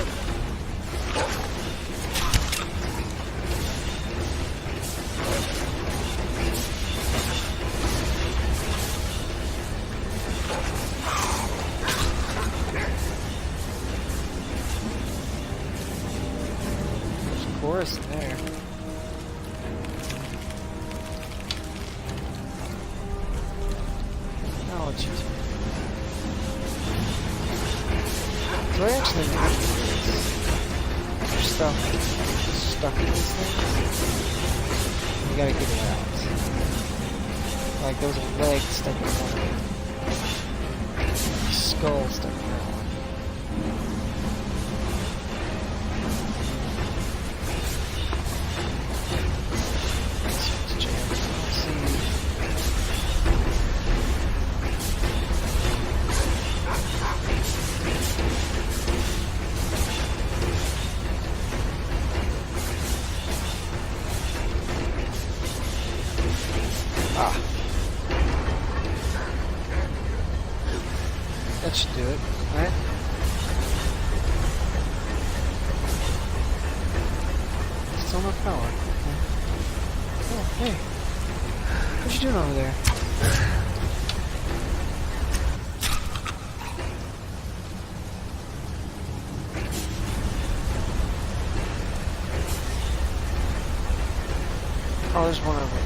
I actually need there's stuff stuck in these things? You gotta get it out. Like there was a leg stuck in one. Skull stuck in that one. That should do it, right? Still no power. Okay. Oh, hey. What you doing over there? Oh, there's one over there.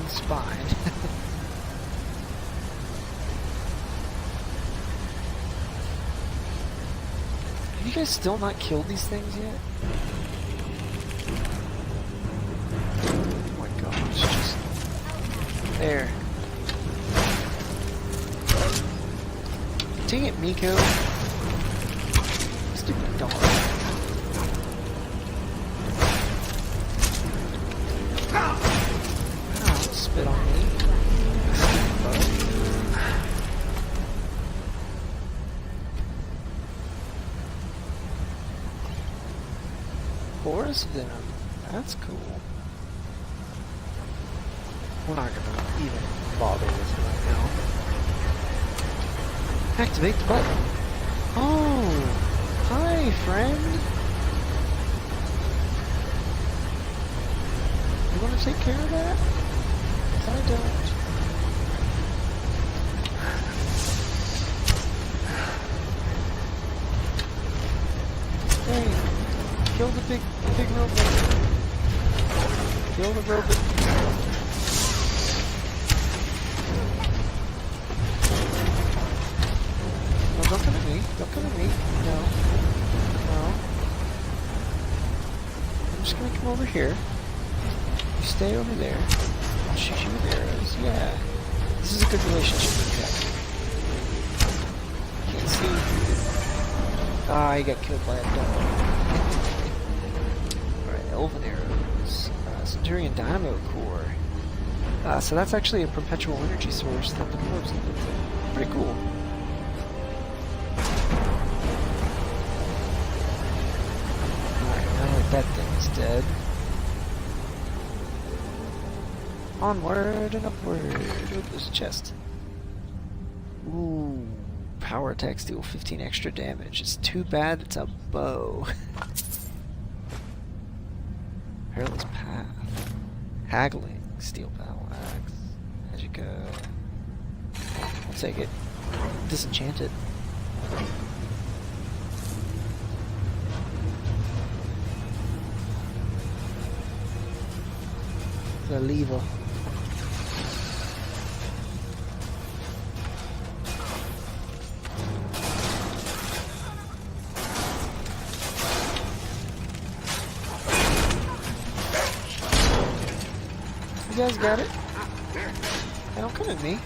Spine. Have you guys still not killed these things yet? Oh my gosh, just there. Dang it, Miko. Stupid dog. Spit on me. Forest Venom. That's cool. We're not gonna even bother with it right now. Activate the button. Oh! Hi, friend! You wanna take care of that? I don't. Hey, kill the big robot. Kill the robot. No, don't come at me. Don't come at me. No. No. I'm just gonna come over here. You stay over there. I'll shoot you with arrows. Yeah. This is a good relationship with Cat. Can't see. Ah, he got killed by a dog. Alright, Elven arrows. Centurion Dynamo Core. So that's actually a perpetual energy source that the dwarves live with. Pretty cool. Alright, now that that thing's dead. Onward and upward. Ooh, there's a chest. Ooh. Power attacks deal 15 extra damage. It's too bad it's a bow. Perilous Path. Haggling. Steel battle axe. Magic. I'll take it. Disenchanted. The lever. You guys got it? Hey, don't come at me.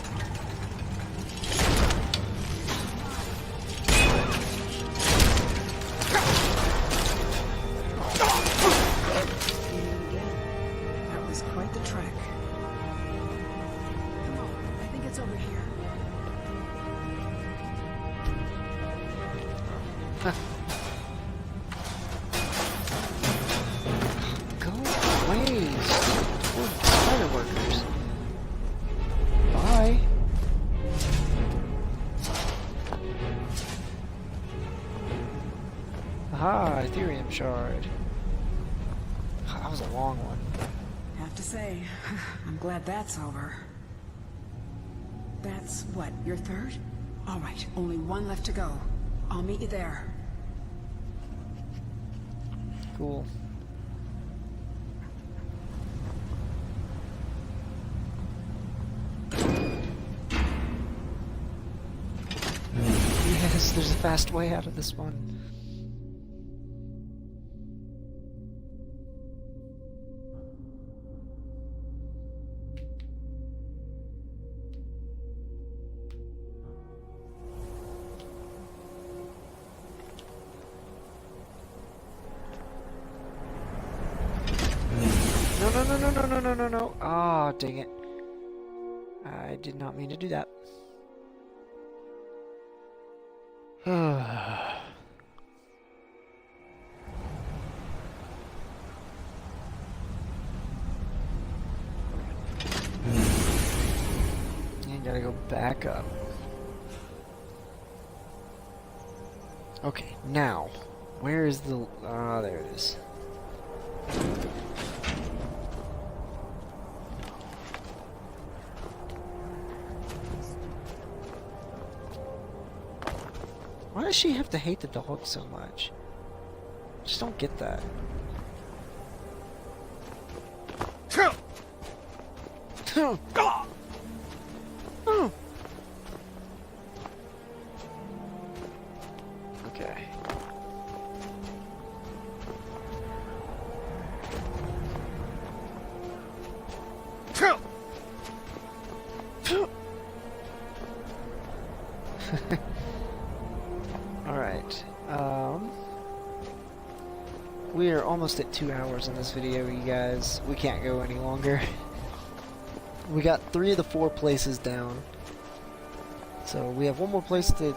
That was quite the trek. Come on, I think it's over here. Go away, spider workers. Bye. Aha, Aetherium shard. That was a long one. Have to say, I'm glad that's over. That's what, your third? All right, only one left to go. I'll meet you there. Cool. There's a fast way out of this one. No. Ah, oh, dang it. I did not mean to do that. You gotta go back up. Okay, now, where is the... Ah, there it is. Why does she have to hate the dog so much? I just don't get that. Okay. Alright, we are almost at 2 hours in this video, you guys. We can't go any longer. We got 3 of the 4 places down. So we have one more place to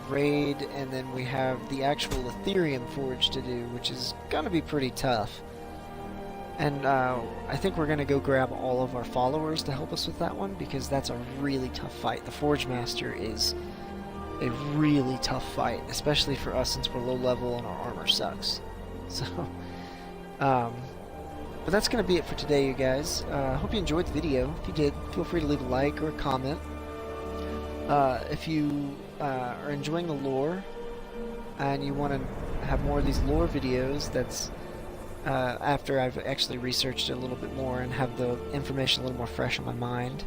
raid, and then we have the actual Aetherium Forge to do, which is gonna be pretty tough. And I think we're gonna go grab all of our followers to help us with that one, because that's a really tough fight. The Forge Master is a really tough fight, especially for us since we're low level and our armor sucks. So, but that's going to be it for today, you guys. Hope you enjoyed the video. If you did, feel free to leave a like or a comment. If you are enjoying the lore and you want to have more of these lore videos, that's after I've actually researched it a little bit more and have the information a little more fresh in my mind.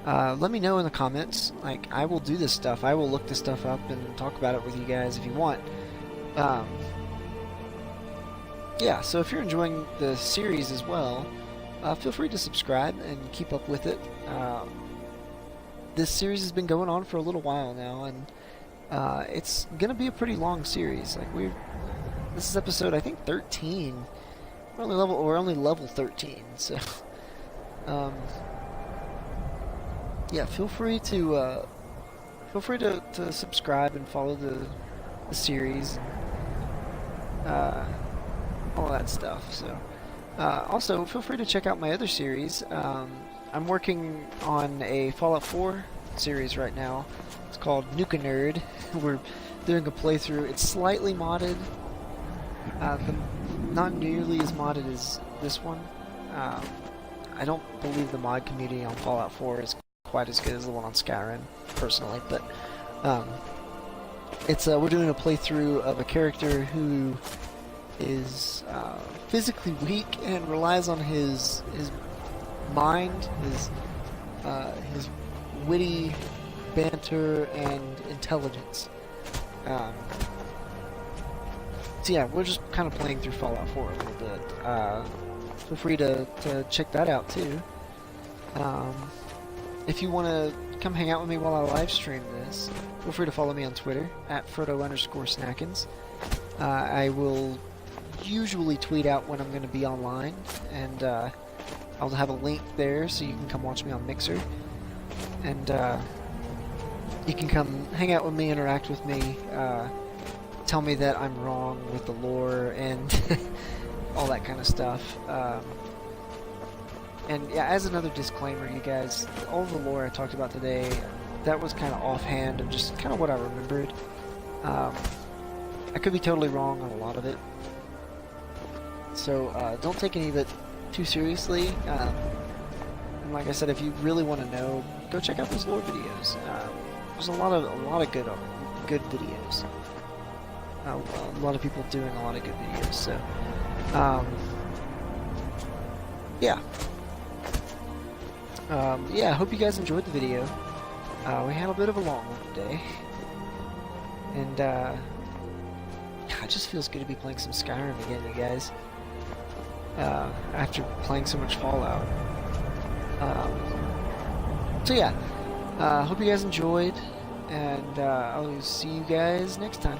Let me know in the comments. Like, I will do this stuff. I will look this stuff up and talk about it with you guys if you want. Yeah, so if you're enjoying the series as well, feel free to subscribe and keep up with it. This series has been going on for a little while now, and it's gonna be a pretty long series. Like, this is episode, I think, 13. We're only level 13, so yeah, feel free to subscribe and follow the series, all that stuff. So also feel free to check out my other series. I'm working on a Fallout 4 series right now. It's called Nuka Nerd. We're doing a playthrough. It's slightly modded, not nearly as modded as this one. I don't believe the mod community on Fallout 4 is quite as good as the one on Skyrim, personally, but it's we're doing a playthrough of a character who is physically weak and relies on his mind, his witty banter and intelligence. So yeah, we're just kind of playing through Fallout 4 a little bit. Feel free to check that out too. If you want to come hang out with me while I live stream this, feel free to follow me on Twitter at Frodo_Snackins. I will usually tweet out when I'm going to be online, and I'll have a link there so you can come watch me on Mixer, and you can come hang out with me, interact with me, tell me that I'm wrong with the lore and all that kind of stuff. And yeah, as another disclaimer, you guys, all the lore I talked about today, that was kind of offhand of just kind of what I remembered. I could be totally wrong on a lot of it. So don't take any of it too seriously. And like I said, if you really want to know, go check out those lore videos. There's a lot of good videos. A lot of people doing a lot of good videos. So yeah. Yeah, I hope you guys enjoyed the video. We had a bit of a long one today. And it just feels good to be playing some Skyrim again, you guys. After playing so much Fallout. So yeah, hope you guys enjoyed, and I'll see you guys next time.